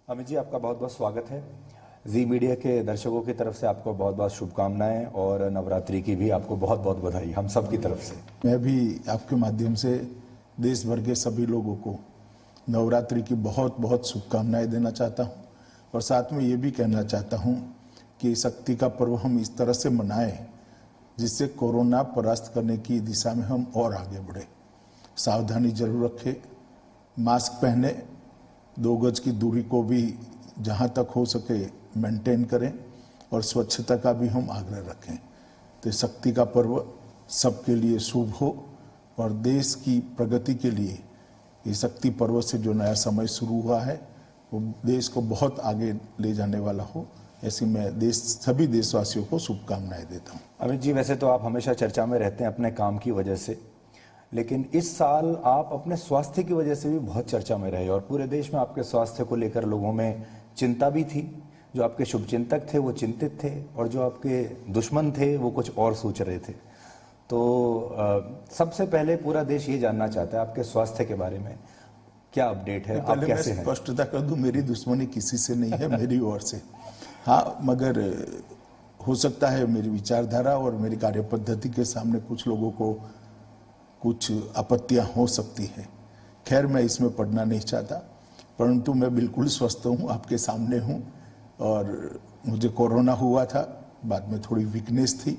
अमित जी, आपका बहुत बहुत स्वागत है। जी मीडिया के दर्शकों की तरफ से आपको बहुत बहुत शुभकामनाएं और नवरात्रि की भी आपको बहुत बहुत बधाई हम सब की तरफ से। मैं भी आपके माध्यम से देश भर के सभी लोगों को नवरात्रि की बहुत बहुत शुभकामनाएं देना चाहता हूं और साथ में ये भी कहना चाहता हूं कि शक्ति का पर्व हम इस तरह से मनाएं जिससे कोरोना परास्त करने की दिशा में हम और आगे बढ़े। सावधानी जरूर रखें, मास्क पहने, 2 गज की दूरी को भी जहां तक हो सके मेंटेन करें और स्वच्छता का भी हम आग्रह रखें। तो शक्ति का पर्व सबके लिए शुभ हो और देश की प्रगति के लिए ये शक्ति पर्व से जो नया समय शुरू हुआ है वो देश को बहुत आगे ले जाने वाला हो, ऐसी मैं सभी देशवासियों को शुभकामनाएं देता हूँ। अमित जी, वैसे तो आप हमेशा चर्चा में रहते हैं अपने काम की वजह से, लेकिन इस साल आप अपने स्वास्थ्य की वजह से भी बहुत चर्चा में रहे और पूरे देश में आपके स्वास्थ्य को लेकर लोगों में चिंता भी थी। जो आपके शुभचिंतक थे वो चिंतित थे और जो आपके दुश्मन थे वो कुछ और सोच रहे थे। तो सबसे पहले पूरा देश ये जानना चाहता है आपके स्वास्थ्य के बारे में, क्या अपडेट है, आप कैसे हैं? स्पष्टता कर दूं, मेरी दुश्मनी किसी से नहीं है, मेरी ओर से। हाँ, मगर हो सकता है मेरी विचारधारा और मेरी कार्य पद्धति के सामने कुछ लोगों को कुछ आपत्तियां हो सकती है। खैर, मैं इसमें पढ़ना नहीं चाहता, परंतु मैं बिल्कुल स्वस्थ हूँ, आपके सामने हूँ। और मुझे कोरोना हुआ था, बाद में थोड़ी वीकनेस थी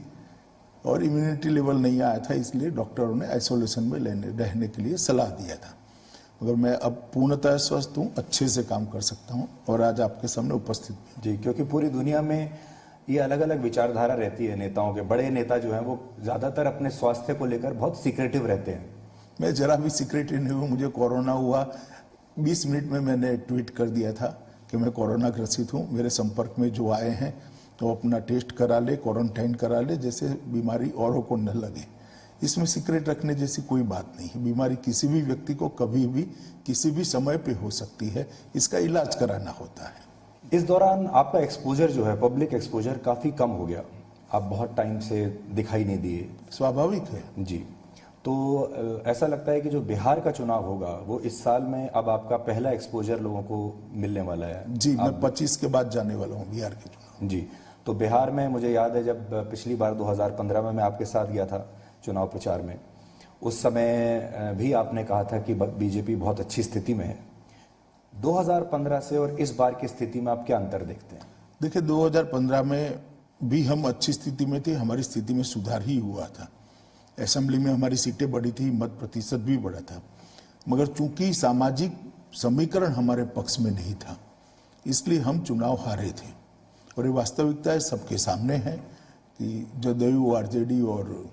और इम्यूनिटी लेवल नहीं आया था, इसलिए डॉक्टरों ने आइसोलेशन में रहने के लिए सलाह दिया था। मगर मैं अब पूर्णतः स्वस्थ हूँ, अच्छे से काम कर सकता हूँ और आज आपके सामने उपस्थित हूँ। जी, क्योंकि पूरी दुनिया में ये अलग अलग विचारधारा रहती है नेताओं के। बड़े नेता जो हैं वो ज़्यादातर अपने स्वास्थ्य को लेकर बहुत सीक्रेटिव रहते हैं। मैं जरा भी सीक्रेटिव नहीं हूँ। मुझे कोरोना हुआ, 20 मिनट में मैंने ट्वीट कर दिया था कि मैं कोरोना ग्रसित हूँ। मेरे संपर्क में जो आए हैं तो अपना टेस्ट करा ले, क्वारंटाइन करा ले, जैसे बीमारी औरों को न लगे। इसमें सीक्रेट रखने जैसी कोई बात नहीं है। बीमारी किसी भी व्यक्ति को कभी भी किसी भी समय पे हो सकती है, इसका इलाज कराना होता है। इस दौरान आपका एक्सपोजर जो है, पब्लिक एक्सपोजर काफ़ी कम हो गया, आप बहुत टाइम से दिखाई नहीं दिए। स्वाभाविक है जी। तो ऐसा लगता है कि जो बिहार का चुनाव होगा वो इस साल में अब आपका पहला एक्सपोजर लोगों को मिलने वाला है। जी, मैं 25 के बाद जाने वाला हूँ बिहार के चुनाव। जी, तो बिहार में मुझे याद है जब पिछली बार 2015 में मैं आपके साथ गया था चुनाव प्रचार में, उस समय भी आपने कहा था कि बीजेपी बहुत अच्छी स्थिति में है। 2015 से और इस बार की स्थिति में आप क्या अंतर देखते हैं? देखिए, 2015 में भी हम अच्छी स्थिति में थे, हमारी स्थिति में सुधार ही हुआ था। असेंबली में हमारी सीटें बढ़ी थी, मत प्रतिशत भी बढ़ा था, मगर चूंकि सामाजिक समीकरण हमारे पक्ष में नहीं था, इसलिए हम चुनाव हारे थे। और ये वास्तविकता है, सबके सामने है कि जदयू, आरजेडी और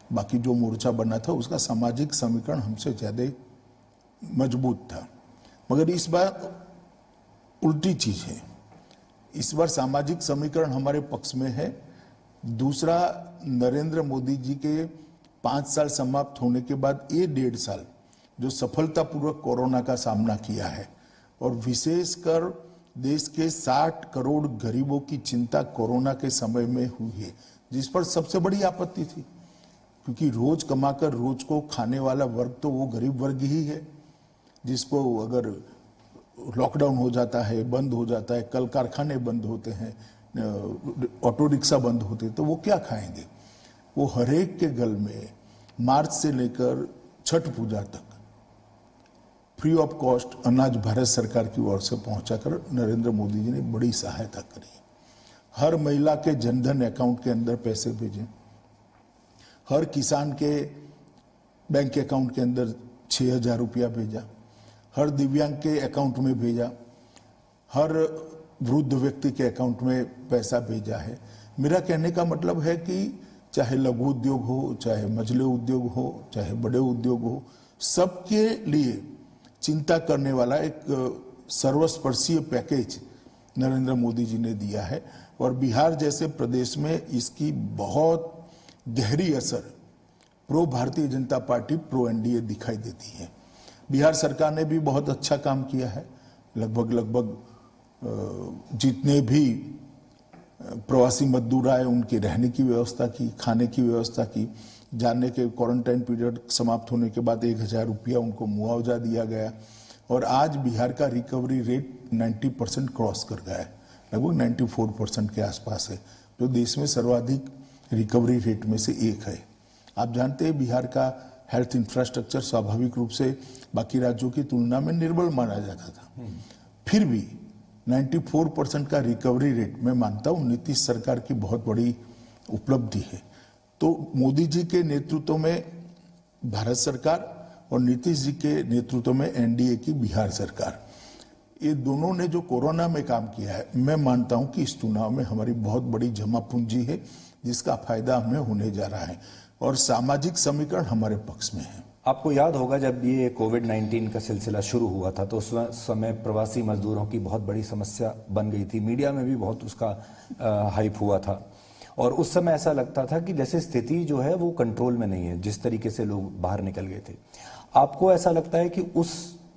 बाकी जो मोर्चा बना था उसका सामाजिक समीकरण हमसे ज़्यादा मजबूत था। मगर इस बार उल्टी चीज है। इस बार सामाजिक समीकरण हमारे पक्ष में है। दूसरा, नरेंद्र मोदी जी के 5 साल समाप्त होने के बाद ये 1.5 साल जो सफलतापूर्वक कोरोना का सामना किया है और विशेषकर देश के 60 करोड़ गरीबों की चिंता कोरोना के समय में हुई है, जिस पर सबसे बड़ी आपत्ति थी, क्योंकि रोज कमाकर रोज को खाने वाला वर्ग तो वो गरीब वर्ग ही है, जिसको अगर लॉकडाउन हो जाता है, बंद हो जाता है, कल कारखाने बंद होते हैं, ऑटो रिक्शा बंद होते हैं, तो वो क्या खाएंगे। वो हरेक के गल में मार्च से लेकर छठ पूजा तक फ्री ऑफ कॉस्ट अनाज भारत सरकार की ओर से पहुंचाकर नरेंद्र मोदी जी ने बड़ी सहायता करी। हर महिला के जनधन अकाउंट के अंदर पैसे भेजे, हर किसान के बैंक अकाउंट के अंदर 6,000 रुपया भेजा, हर दिव्यांग के अकाउंट में भेजा, हर वृद्ध व्यक्ति के अकाउंट में पैसा भेजा है। मेरा कहने का मतलब है कि चाहे लघु उद्योग हो, चाहे मझले उद्योग हो, चाहे बड़े उद्योग हो, सबके लिए चिंता करने वाला एक सर्वस्पर्शीय पैकेज नरेंद्र मोदी जी ने दिया है। और बिहार जैसे प्रदेश में इसकी बहुत गहरी असर pro Bharatiya Janata party, pro NDA दिखाई देती है। बिहार सरकार ने भी बहुत अच्छा काम किया है। लगभग जितने भी प्रवासी मजदूर आए उनके रहने की व्यवस्था की, खाने की व्यवस्था की। जाने के क्वारंटाइन पीरियड समाप्त होने के बाद 1,000 रुपया उनको मुआवजा दिया गया। और आज बिहार का रिकवरी रेट 90% क्रॉस कर गया है, लगभग 94% के आसपास है, जो देश में सर्वाधिक रिकवरी रेट में से एक है। आप जानते हैं बिहार का हेल्थ इंफ्रास्ट्रक्चर स्वाभाविक रूप से बाकी राज्यों की तुलना में निर्बल माना जाता था, फिर भी 94% का रिकवरी रेट मैं मानता हूँ नीतीश सरकार की बहुत बड़ी उपलब्धि है। तो मोदी जी के नेतृत्व में भारत सरकार और नीतीश जी के नेतृत्व में एनडीए की बिहार सरकार, ये दोनों ने जो कोरोना में काम किया है, मैं मानता हूं कि इस चुनाव में हमारी बहुत बड़ी जमा पूंजी है जिसका फायदा हमें होने जा रहा है और सामाजिक समीकरण हमारे पक्ष में है। आपको याद होगा जब ये कोविड-19 का सिलसिला शुरू हुआ था तो उस समय प्रवासी मजदूरों की बहुत बड़ी समस्या बन गई थी, मीडिया में भी बहुत उसका हाइप हुआ था और उस समय ऐसा लगता था कि जैसे स्थिति जो है वो कंट्रोल में नहीं है, जिस तरीके से लोग बाहर निकल गए थे। आपको ऐसा लगता है कि उस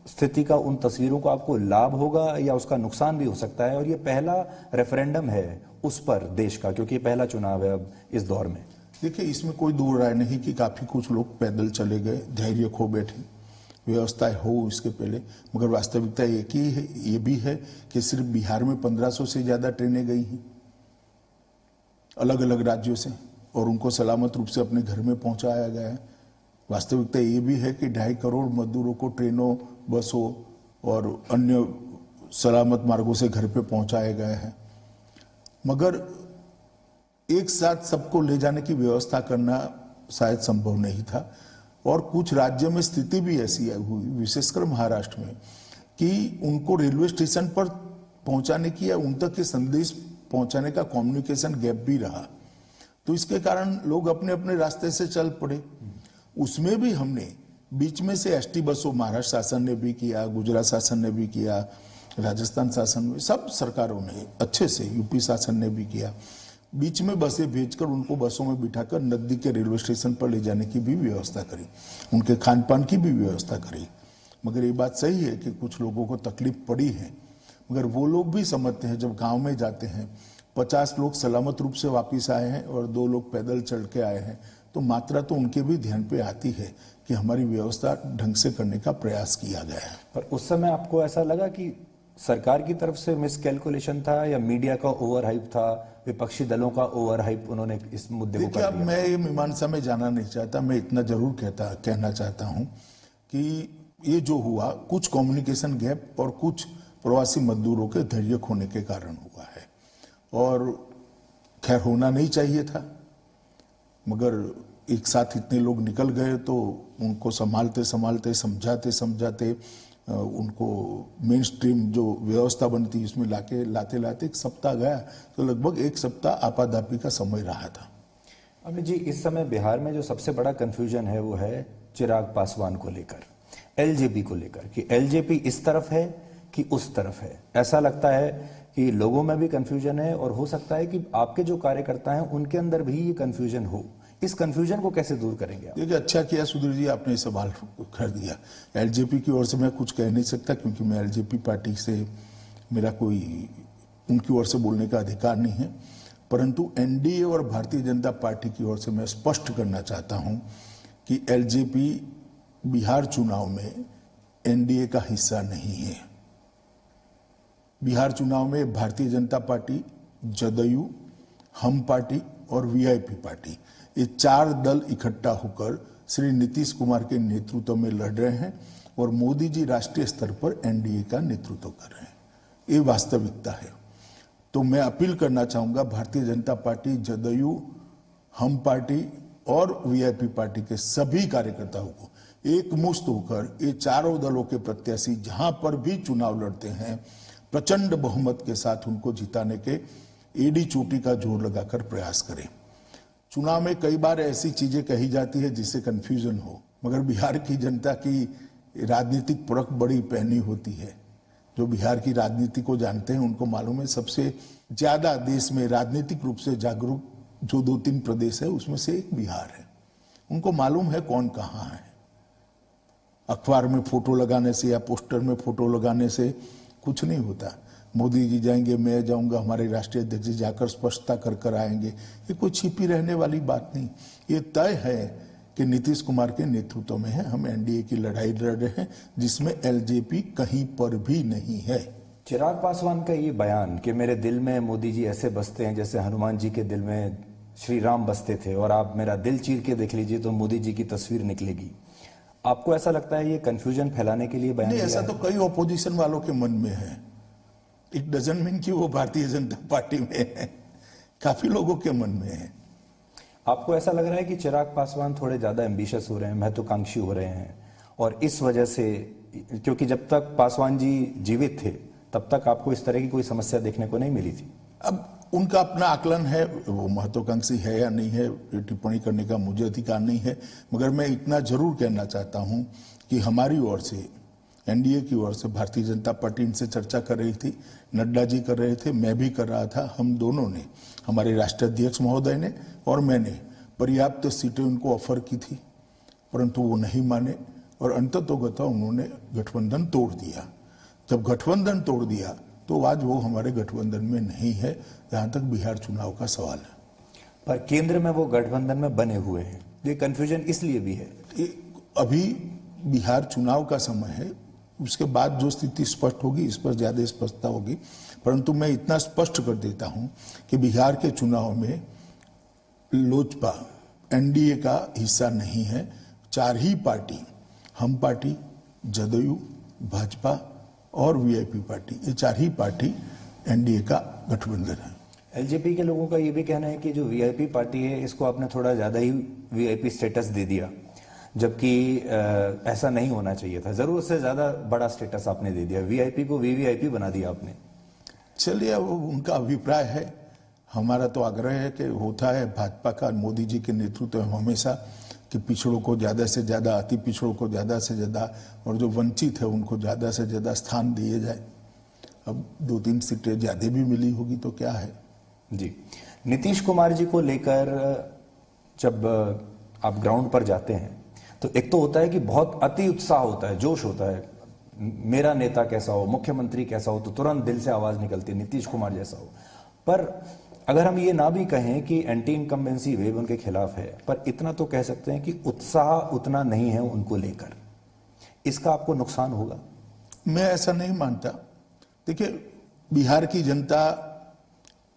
स्थिति का, उन तस्वीरों को आपको लाभ होगा या उसका नुकसान भी हो सकता है? और ये पहला रेफरेंडम है उस पर देश का, क्योंकि ये पहला चुनाव है अब इस दौर में। देखिए, इसमें कोई दूर राय नहीं कि काफी कुछ लोग पैदल चले गए, धैर्य खो बैठे, व्यवस्था हो इसके पहले, मगर वास्तविकता एक ही है, ये भी है कि सिर्फ बिहार में 1500 से ज्यादा ट्रेनें गई हैं अलग अलग राज्यों से और उनको सलामत रूप से अपने घर में पहुंचाया गया है। वास्तविकता ये भी है कि 2.5 करोड़ मजदूरों को ट्रेनों, बसों और अन्य सलामत मार्गों से घर पे पहुंचाए गए हैं, मगर एक साथ सबको ले जाने की व्यवस्था करना शायद संभव नहीं था और कुछ राज्यों में स्थिति भी ऐसी हुई, विशेषकर महाराष्ट्र में, कि उनको रेलवे स्टेशन पर पहुंचाने की या उन तक के संदेश पहुंचाने का कम्युनिकेशन गैप भी रहा, तो इसके कारण लोग अपने अपने रास्ते से चल पड़े। उसमें भी हमने बीच में से एसटी बसों, महाराष्ट्र शासन ने भी किया, गुजरात शासन ने भी किया, राजस्थान शासन में, सब सरकारों ने अच्छे से, यूपी शासन ने भी किया, बीच में बसें भेजकर उनको बसों में बिठाकर नजदीक के रेलवे स्टेशन पर ले जाने की भी व्यवस्था करी, उनके खान पान की भी व्यवस्था करी। मगर ये बात सही है कि कुछ लोगों को तकलीफ पड़ी है, मगर वो लोग भी समझते हैं जब गांव में जाते हैं 50 लोग सलामत रूप से वापस आए हैं और 2 लोग पैदल चल के आए हैं, तो मात्रा तो उनके भी ध्यान पे आती है कि हमारी व्यवस्था ढंग से करने का प्रयास किया गया है। पर उस समय आपको ऐसा लगा कि सरकार की तरफ से मिसकैलकुलेशन था या मीडिया का ओवर हाइप था, विपक्षी दलों का ओवर हाइप उन्होंने इस मुद्दे को कर दिया? मैं ये मीमांसा में जाना नहीं चाहता, मैं इतना जरूर कहना चाहता हूँ कि ये जो हुआ कुछ कम्युनिकेशन गैप और कुछ प्रवासी मजदूरों के धैर्य खोने के कारण हुआ है और खैर होना नहीं चाहिए था, मगर एक साथ इतने लोग निकल गए तो उनको संभालते संभालते, समझाते समझाते उनको मेन स्ट्रीम जो व्यवस्था बनती इसमें लाते एक सप्ताह गया, तो लगभग 1 सप्ताह आपाधापी का समय रहा था। अमित जी, इस समय बिहार में जो सबसे बड़ा कंफ्यूजन है वो है चिराग पासवान को लेकर, एलजेपी को लेकर, कि एलजेपी इस तरफ है कि उस तरफ है। ऐसा लगता है कि लोगों में भी कंफ्यूजन है और हो सकता है कि आपके जो कार्यकर्ता हैं उनके अंदर भी ये कंफ्यूजन हो। इस कंफ्यूजन को कैसे दूर करेंगे आप? देखिए, अच्छा किया सुधीर जी आपने सवाल कर दिया। एलजेपी की ओर से मैं कुछ कह नहीं सकता क्योंकि मैं एलजेपी पार्टी से, मेरा कोई उनकी ओर से बोलने का अधिकार नहीं है, परंतु एनडीए और भारतीय जनता पार्टी की ओर से मैं स्पष्ट करना चाहता हूं कि एलजेपी बिहार चुनाव में एनडीए का हिस्सा नहीं है। बिहार चुनाव में भारतीय जनता पार्टी, जदयू, हम पार्टी और वीआईपी पार्टी, ये 4 दल इकट्ठा होकर श्री नीतीश कुमार के नेतृत्व में लड़ रहे हैं और मोदी जी राष्ट्रीय स्तर पर एनडीए का नेतृत्व कर रहे हैं। ये वास्तविकता है। तो मैं अपील करना चाहूंगा भारतीय जनता पार्टी, जदयू, हम पार्टी और वीआईपी पार्टी के सभी कार्यकर्ताओं को एकमुश्त होकर ये चारों दलों के प्रत्याशी जहां पर भी चुनाव लड़ते हैं प्रचंड बहुमत के साथ उनको जिताने के एडी चोटी का जोर लगाकर प्रयास करें। चुनाव में कई बार ऐसी चीजें कही जाती है जिससे कंफ्यूजन हो, मगर बिहार की जनता की राजनीतिक परख बड़ी पैनी होती है। जो बिहार की राजनीति को जानते हैं उनको मालूम है सबसे ज्यादा देश में राजनीतिक रूप से जागरूक जो 2-3 प्रदेश है उसमें से एक बिहार है। उनको मालूम है कौन कहाँ है। अखबार में फोटो लगाने से या पोस्टर में फोटो लगाने से कुछ नहीं होता। मोदी जी जाएंगे, मैं जाऊंगा, हमारे राष्ट्रीय अध्यक्ष जी जाकर स्पष्टता कर आएंगे, ये कोई छिपी रहने वाली बात नहीं। ये तय है कि नीतीश कुमार के नेतृत्व में है, हम एनडीए की लड़ाई लड़ रहे हैं जिसमें एलजेपी कहीं पर भी नहीं है। चिराग पासवान का ये बयान कि मेरे दिल में मोदी जी ऐसे बसते हैं जैसे हनुमान जी के दिल में श्री राम बसते थे, और आप मेरा दिल चीर के देख लीजिए तो मोदी जी की तस्वीर निकलेगी, आपको ऐसा लगता है ये कंफ्यूजन फैलाने के लिए बयान नहीं, दिया ऐसा है? तो कई ऑपोजिशन वालों के मन में है। इट डजंट मीन कि वो भारतीय जनता पार्टी में है, काफी लोगों के मन में है। आपको ऐसा लग रहा है कि चिराग पासवान थोड़े ज्यादा एम्बिशियस हो रहे हैं, महत्वाकांक्षी हो रहे हैं, और इस वजह से, क्योंकि जब तक पासवान जी जीवित थे तब तक आपको इस तरह की कोई समस्या देखने को नहीं मिली थी? अब उनका अपना आकलन है, वो महत्वाकांक्षी है या नहीं है टिप्पणी करने का मुझे अधिकार नहीं है, मगर मैं इतना जरूर कहना चाहता हूं कि हमारी ओर से, एनडीए की ओर से भारतीय जनता पार्टी इनसे चर्चा कर रही थी, नड्डा जी कर रहे थे, मैं भी कर रहा था, हम दोनों ने, हमारे राष्ट्रीय अध्यक्ष महोदय ने और मैंने पर्याप्त सीटें उनको ऑफर की थी, परंतु वो नहीं माने और अंततोगत्वा उन्होंने गठबंधन तोड़ दिया। जब गठबंधन तोड़ दिया तो आज वो हमारे गठबंधन में नहीं है, जहां तक बिहार चुनाव का सवाल है। पर केंद्र में वो गठबंधन में बने हुए हैं, ये कंफ्यूजन इसलिए भी है। अभी बिहार चुनाव का समय है, उसके बाद जो स्थिति स्पष्ट होगी इस पर ज्यादा स्पष्टता होगी, परंतु मैं इतना स्पष्ट कर देता हूं कि बिहार के चुनाव में लोजपा एनडीए का हिस्सा नहीं है। 4 ही पार्टी, हम पार्टी, जदयू, भाजपा और वीआईपी पार्टी, ये 4 ही पार्टी एनडीए का गठबंधन है। एलजेपी के लोगों का ये भी कहना है कि जो वीआईपी पार्टी है इसको आपने थोड़ा ज्यादा ही वीआईपी स्टेटस दे दिया, जबकि ऐसा नहीं होना चाहिए था, जरूरत से ज्यादा बड़ा स्टेटस आपने दे दिया, वीआईपी को वीवीआईपी बना दिया आपने। चलिए, वो उनका अभिप्राय है, हमारा तो आग्रह है कि होता है भाजपा का, मोदी जी के नेतृत्व में हमेशा कि पिछड़ों को ज्यादा से ज्यादा, अति पिछड़ों को ज्यादा से ज्यादा और जो वंचित है उनको ज्यादा से ज्यादा स्थान दिए जाए। अब 2-3 सीटें ज्यादा भी मिली होगी तो क्या है। जी, नीतीश कुमार जी को लेकर जब आप ग्राउंड पर जाते हैं तो एक तो होता है कि बहुत अति उत्साह होता है, जोश होता है, मेरा नेता कैसा हो, मुख्यमंत्री कैसा हो, तो तुरंत दिल से आवाज निकलती है नीतीश कुमार जैसा हो। पर अगर हम ये ना भी कहें कि एंटी इनकम्बेंसी वेव उनके खिलाफ है, पर इतना तो कह सकते हैं कि उत्साह उतना नहीं है उनको लेकर, इसका आपको नुकसान होगा? मैं ऐसा नहीं मानता। देखिए, बिहार की जनता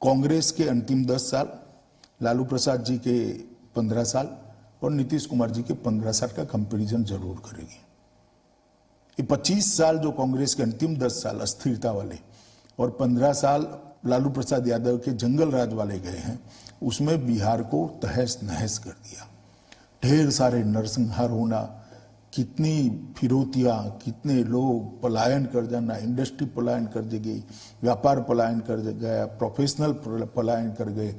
कांग्रेस के अंतिम 10 साल, लालू प्रसाद जी के 15 साल और नीतीश कुमार जी के 15 साल का कंपैरिजन जरूर करेगी। ये 25 साल जो कांग्रेस के अंतिम 10 साल अस्थिरता वाले और 15 साल लालू प्रसाद यादव के जंगल राज वाले गए हैं, उसमें बिहार को तहस नहस कर दिया। ढेर सारे नरसंहार होना, कितनी फिरौतियां, कितने लोग पलायन कर जाना, इंडस्ट्री पलायन कर गई, व्यापार पलायन कर गया, प्रोफेशनल पलायन कर गए,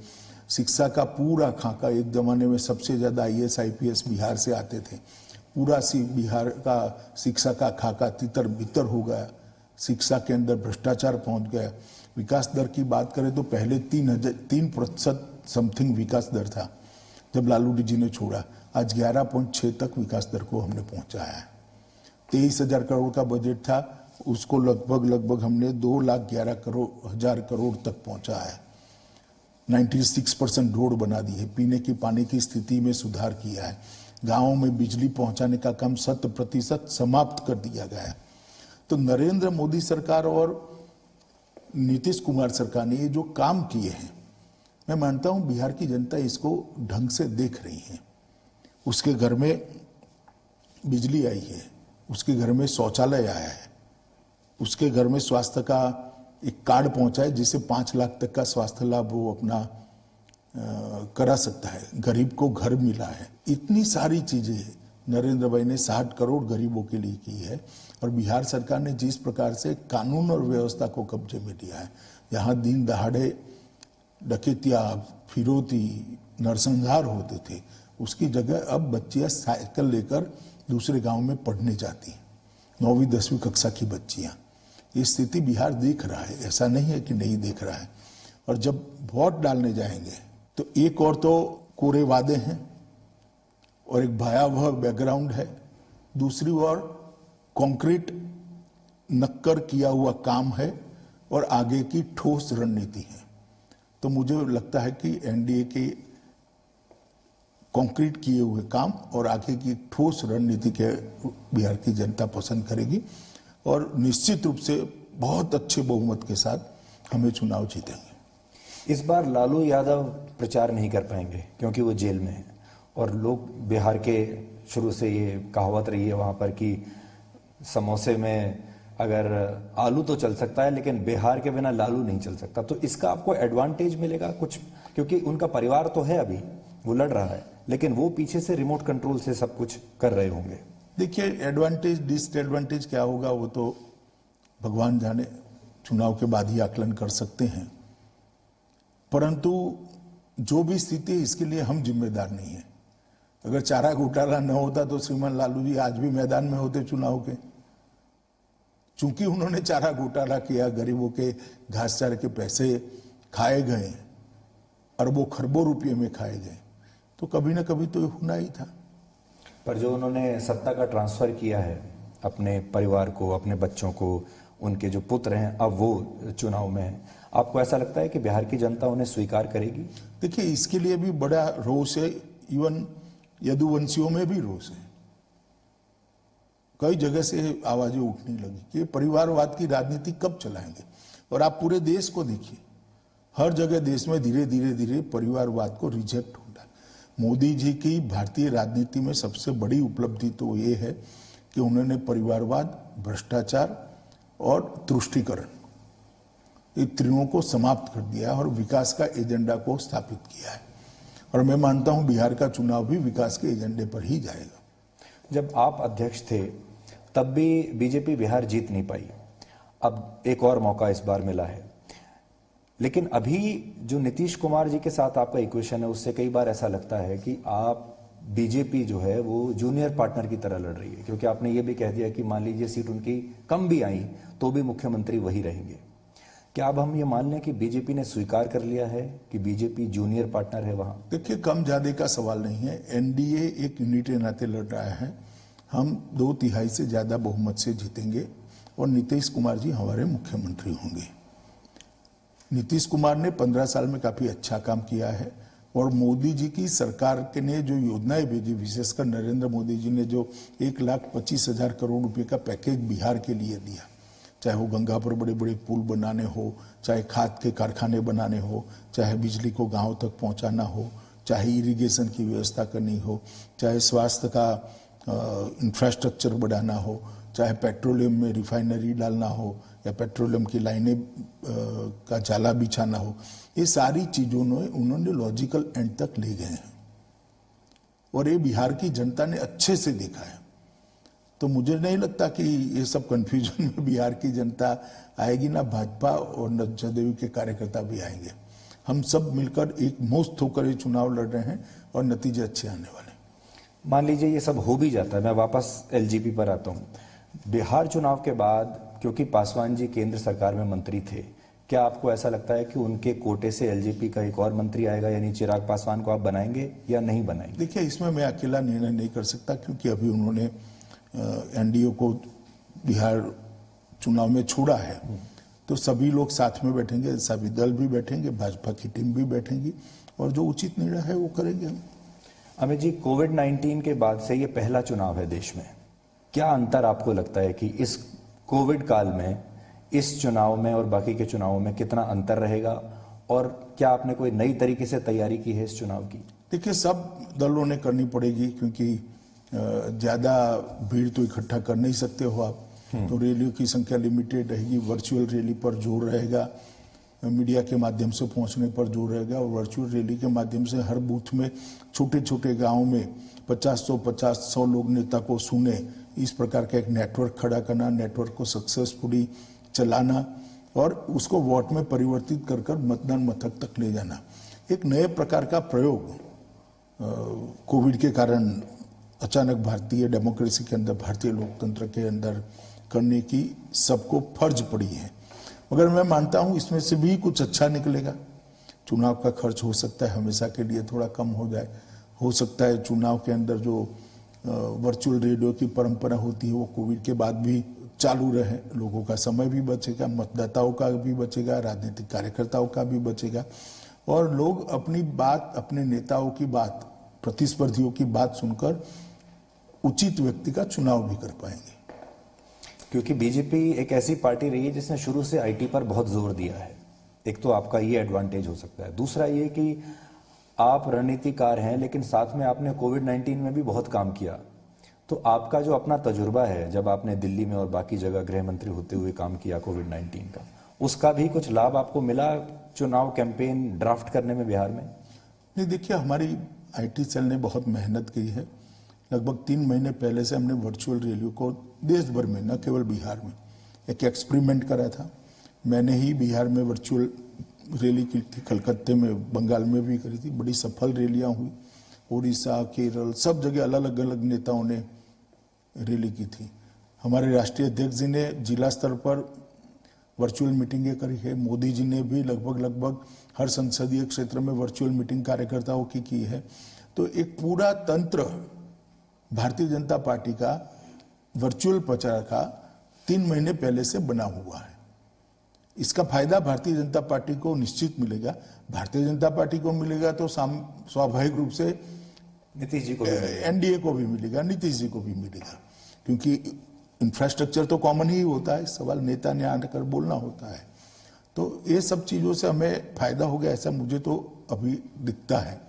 शिक्षा का पूरा खाका, एक जमाने में सबसे ज्यादा आईएएस आईपीएस बिहार से आते थे, पूरा बिहार का शिक्षा का खाका तितर बितर हो गया, शिक्षा के अंदर भ्रष्टाचार पहुंच गया। विकास दर की बात करें तो पहले 3% समथिंग विकास दर था जब लालू जी ने छोड़ा, आज 11.6 तक विकास दर को हमने पहुंचाया है। 23,000 करोड़ का बजट था, उसको लगभग हमने 2,11,000 करोड़ तक पहुंचाया है। 96% रोड बना दी है, पीने की पानी की स्थिति में सुधार किया है, गांवों में बिजली पहुंचाने का काम 100% समाप्त कर दिया गया है। तो नरेंद्र मोदी सरकार और नीतीश कुमार सरकार ने ये जो काम किए हैं, मैं मानता हूं बिहार की जनता इसको ढंग से देख रही है। उसके घर में बिजली आई है, उसके घर में शौचालय आया है, उसके घर में स्वास्थ्य का एक कार्ड पहुंचा है जिससे 5 लाख तक का स्वास्थ्य लाभ वो अपना करा सकता है, गरीब को घर मिला है। इतनी सारी चीजें नरेंद्र भाई ने 60 करोड़ गरीबों के लिए की है। और बिहार सरकार ने जिस प्रकार से कानून और व्यवस्था को कब्जे में लिया है, यहाँ दिन दहाड़े डकैतियां, फिरौती, नरसंहार होते थे, उसकी जगह अब बच्चियां साइकिल लेकर दूसरे गांव में पढ़ने जाती हैं, 9वीं 10वीं कक्षा की बच्चियां। ये स्थिति बिहार देख रहा है, ऐसा नहीं है कि नहीं देख रहा है। और जब वोट डालने जाएंगे तो एक और तो कोरे वादे हैं और एक भयावह बैकग्राउंड है, दूसरी ओर कॉन्क्रीट नक्कर किया हुआ काम है और आगे की ठोस रणनीति है। तो मुझे लगता है कि एनडीए के कॉन्क्रीट किए हुए काम और आगे की एक ठोस रणनीति के बिहार की जनता पसंद करेगी और निश्चित रूप से बहुत अच्छे बहुमत के साथ हमें चुनाव जीतेंगे। इस बार लालू यादव प्रचार नहीं कर पाएंगे क्योंकि वो जेल में है और लोग बिहार के शुरू से ये कहावत रही है वहाँ पर कि समोसे में अगर आलू तो चल सकता है लेकिन बिहार के बिना लालू नहीं चल सकता, तो इसका आपको एडवांटेज मिलेगा कुछ, क्योंकि उनका परिवार तो है अभी वो लड़ रहा है लेकिन वो पीछे से रिमोट कंट्रोल से सब कुछ कर रहे होंगे। देखिए एडवांटेज डिसएडवांटेज क्या होगा वो तो भगवान जाने, चुनाव के बाद ही आकलन कर सकते हैं, परंतु जो भी स्थिति है इसके लिए हम जिम्मेदार नहीं है। अगर चारा घोटाला न होता तो श्रीमान लालू जी आज भी मैदान में होते चुनाव के। चूंकि उन्होंने चारा घोटाला किया, गरीबों के घास चारे के पैसे खाए गए, अरबों खरबों रुपये में खाए गए, तो कभी ना कभी तो ये होना ही था। पर जो उन्होंने सत्ता का ट्रांसफर किया है अपने परिवार को, अपने बच्चों को, उनके जो पुत्र हैं अब वो चुनाव में हैं, आपको ऐसा लगता है कि बिहार की जनता उन्हें स्वीकार करेगी? देखिए इसके लिए भी बड़ा रोष है, इवन यदुवंशियों में भी रोष है। कई जगह से आवाजें उठने लगी कि परिवारवाद की राजनीति कब चलाएंगे। और आप पूरे देश को देखिए, हर जगह देश में धीरे धीरे परिवारवाद को रिजेक्ट हो रहा है। मोदी जी की भारतीय राजनीति में सबसे बड़ी उपलब्धि तो ये है कि उन्होंने परिवारवाद, भ्रष्टाचार और तुष्टीकरण, ये तीनों को समाप्त कर दिया और विकास का एजेंडा को स्थापित किया है। और मैं मानता हूं बिहार का चुनाव भी विकास के एजेंडे पर ही जाएगा। जब आप अध्यक्ष थे तब भी बीजेपी बिहार जीत नहीं पाई, अब एक और मौका इस बार मिला है, लेकिन अभी जो नीतीश कुमार जी के साथ आपका इक्वेशन है उससे कई बार ऐसा लगता है कि आप बीजेपी जो है वो जूनियर पार्टनर की तरह लड़ रही है, क्योंकि आपने ये भी कह दिया कि मान लीजिए सीट उनकी कम भी आई तो भी मुख्यमंत्री वही रहेंगे। क्या अब हम ये मान लें कि बीजेपी ने स्वीकार कर लिया है कि बीजेपी जूनियर पार्टनर है वहां? देखिए कम ज्यादा का सवाल नहीं है, एनडीए एक यूनिट के नाते लड़ रहा है। हम 2/3 से ज्यादा बहुमत से जीतेंगे और नीतीश कुमार जी हमारे मुख्यमंत्री होंगे। नीतीश कुमार ने 15 साल में काफी अच्छा काम किया है और मोदी जी की सरकार के ने जो योजनाएं भेजी, विशेषकर नरेंद्र मोदी जी ने जो 1,25,000 करोड़ रुपए का पैकेज बिहार के लिए दिया, चाहे वो गंगा पर बड़े बड़े पुल बनाने हो, चाहे खाद के कारखाने बनाने हो, चाहे बिजली को गांव तक पहुंचाना हो, चाहे इरिगेशन की व्यवस्था करनी हो, चाहे स्वास्थ्य का इंफ्रास्ट्रक्चर बढ़ाना हो, चाहे पेट्रोलियम में रिफाइनरी डालना हो या पेट्रोलियम की लाइनें का जाला बिछाना हो, ये सारी चीजों में उन्होंने लॉजिकल एंड तक ले गए हैं और ये बिहार की जनता ने अच्छे से देखा है। तो मुझे नहीं लगता कि ये सब कंफ्यूजन में बिहार की जनता आएगी, ना भाजपा और न जदयू के कार्यकर्ता भी आएंगे। हम सब मिलकर एक मुश्त होकर ये चुनाव लड़ रहे हैं और नतीजे अच्छे आने वाले। मान लीजिए ये सब हो भी जाता है, मैं वापस एलजीपी पर आता हूँ। बिहार चुनाव के बाद क्योंकि पासवान जी केंद्र सरकार में मंत्री थे, क्या आपको ऐसा लगता है कि उनके कोटे से एलजेपी का एक और मंत्री आएगा, यानी चिराग पासवान को आप बनाएंगे या नहीं बनाएंगे? देखिए इसमें मैं अकेला निर्णय नहीं कर सकता क्योंकि अभी उन्होंने एनडीए को बिहार चुनाव में छोड़ा है, तो सभी लोग साथ में बैठेंगे, सभी दल भी बैठेंगे, भाजपा की टीम भी बैठेंगी और जो उचित निर्णय है वो करेंगे हम। अमित जी, कोविड-19 के बाद से ये पहला चुनाव है देश में, क्या अंतर आपको लगता है कि इस कोविड काल में इस चुनाव में और बाकी के चुनावों में कितना अंतर रहेगा और क्या आपने कोई नई तरीके से तैयारी की है इस चुनाव की? देखिए सब दलों ने करनी पड़ेगी क्योंकि ज्यादा भीड़ तो इकट्ठा कर नहीं सकते हो आप, तो रैलियों की संख्या लिमिटेड रहेगी, वर्चुअल रैली पर जोर रहेगा, मीडिया के माध्यम से पहुंचने पर जोर रहेगा और वर्चुअल रैली के माध्यम से हर बूथ में छोटे छोटे गाँव में 50-100 लोग नेता को सुने, इस प्रकार का एक नेटवर्क खड़ा करना, नेटवर्क को सक्सेसफुली चलाना और उसको वोट में परिवर्तित कर कर मतदान मथक तक ले जाना, एक नए प्रकार का प्रयोग कोविड के कारण अचानक भारतीय डेमोक्रेसी के अंदर, भारतीय लोकतंत्र के अंदर करने की सबको फर्ज पड़ी है। मगर मैं मानता हूं इसमें से भी कुछ अच्छा निकलेगा। चुनाव का खर्च हो सकता है हमेशा के लिए थोड़ा कम हो जाए, हो सकता है चुनाव के अंदर जो वर्चुअल रेडियो की परंपरा होती है वो कोविड के बाद भी चालू रहे, लोगों का समय भी बचेगा, मतदाताओं का भी बचेगा, राजनीतिक कार्यकर्ताओं का भी बचेगा और लोग अपनी बात, अपने नेताओं की बात प्रतिस्पर्धियों की बात सुनकर उचित व्यक्ति का चुनाव भी कर पाएंगे। क्योंकि बीजेपी एक ऐसी पार्टी रही है जिसने शुरू से आईटी पर बहुत जोर दिया है। एक तो आपका ये एडवांटेज हो सकता है, दूसरा ये कि आप रणनीतिकार हैं, लेकिन साथ में आपने कोविड-19 में भी बहुत काम किया। तो आपका जो अपना तजुर्बा है, जब आपने दिल्ली में और बाकी जगह गृह मंत्री होते हुए काम किया कोविड-19 का, उसका भी कुछ लाभ आपको मिला चुनाव कैंपेन ड्राफ्ट करने में बिहार में? नहीं, देखिए, हमारी आईटी सेल ने बहुत मेहनत की है। लगभग 3 महीने पहले से हमने वर्चुअल रैलियों को देश भर में, न केवल बिहार में, एक एक्सपेरिमेंट करा था। मैंने ही बिहार में वर्चुअल रैली की थी, कलकत्ते में, बंगाल में भी करी थी। बड़ी सफल रैलियां हुई। उड़ीसा, केरल, सब जगह अलग अलग नेताओं ने रैली की थी। हमारे राष्ट्रीय अध्यक्ष जी ने जिला स्तर पर वर्चुअल मीटिंगें करी है। मोदी जी ने भी लगभग हर संसदीय क्षेत्र में वर्चुअल मीटिंग कार्यकर्ताओं की है। तो एक पूरा तंत्र भारतीय जनता पार्टी का वर्चुअल प्रचार का 3 महीने पहले से बना हुआ है। इसका फायदा भारतीय जनता पार्टी को निश्चित मिलेगा। भारतीय जनता पार्टी को मिलेगा तो स्वाभाविक रूप से नीतीश जी को भी मिलेगा, एनडीए को भी मिलेगा, नीतीश जी को भी मिलेगा, क्योंकि इंफ्रास्ट्रक्चर तो कॉमन ही होता है। सवाल नेता ने आकर बोलना होता है। तो ये सब चीज़ों से हमें फायदा हो गया, ऐसा मुझे तो अभी दिखता है।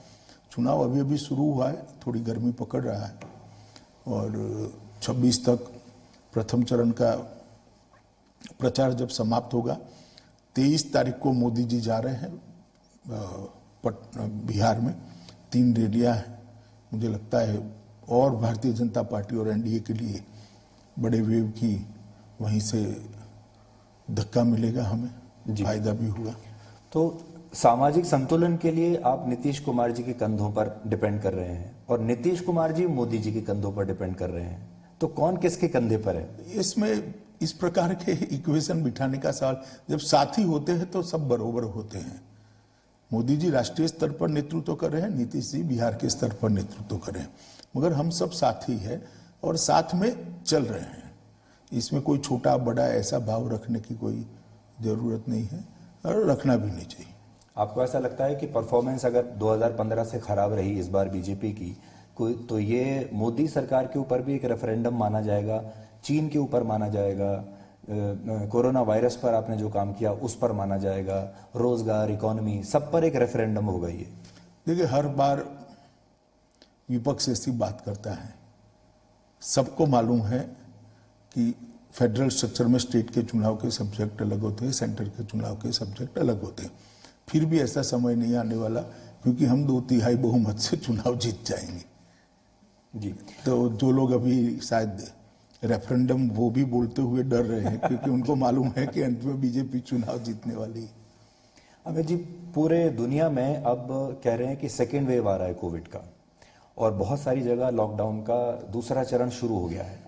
चुनाव अभी अभी शुरू हुआ है, थोड़ी गर्मी पकड़ रहा है और 26 तक प्रथम चरण का प्रचार जब समाप्त होगा, 23 तारीख को मोदी जी जा रहे हैं बिहार में। 3 रैलियां हैं। मुझे लगता है और भारतीय जनता पार्टी और एनडीए के लिए बड़े वेव की वहीं से धक्का मिलेगा, हमें फायदा भी हुआ। तो सामाजिक संतुलन के लिए आप नीतीश कुमार जी के कंधों पर डिपेंड कर रहे हैं और नीतीश कुमार जी मोदी जी के कंधों पर डिपेंड कर रहे हैं। तो कौन किसके कंधे पर है? इसमें इस प्रकार के इक्वेशन बिठाने का सवाल, जब साथी होते हैं तो सब बराबर होते हैं। मोदी जी राष्ट्रीय स्तर पर नेतृत्व कर रहे हैं, नीतीश जी बिहार के स्तर पर नेतृत्व कर रहे हैं, मगर हम सब साथी हैं और साथ में चल रहे हैं। इसमें कोई छोटा बड़ा ऐसा भाव रखने की कोई जरूरत नहीं है और रखना भी नहीं चाहिए। आपको ऐसा लगता है कि परफॉर्मेंस अगर 2015 से खराब रही इस बार बीजेपी की, तो ये मोदी सरकार के ऊपर भी एक रेफरेंडम माना जाएगा, चीन के ऊपर माना जाएगा, कोरोना वायरस पर आपने जो काम किया उस पर माना जाएगा, रोजगार, इकोनॉमी, सब पर एक रेफरेंडम होगा ये? देखिए, हर बार विपक्ष ऐसी बात करता है। सबको मालूम है कि फेडरल स्ट्रक्चर में स्टेट के चुनाव के सब्जेक्ट अलग होते हैं, सेंटर के चुनाव के सब्जेक्ट अलग होते हैं। फिर भी ऐसा समय नहीं आने वाला, क्योंकि हम 2/3 बहुमत से चुनाव जीत जाएंगे जी। तो जो लोग अभी शायद रेफरेंडम वो भी बोलते हुए डर रहे हैं, क्योंकि उनको मालूम है कि अंत में बीजेपी चुनाव जीतने वाली है। अमित जी, पूरे दुनिया में अब कह रहे हैं कि सेकेंड वेव आ रहा है कोविड का और बहुत सारी जगह लॉकडाउन का दूसरा चरण शुरू हो गया है।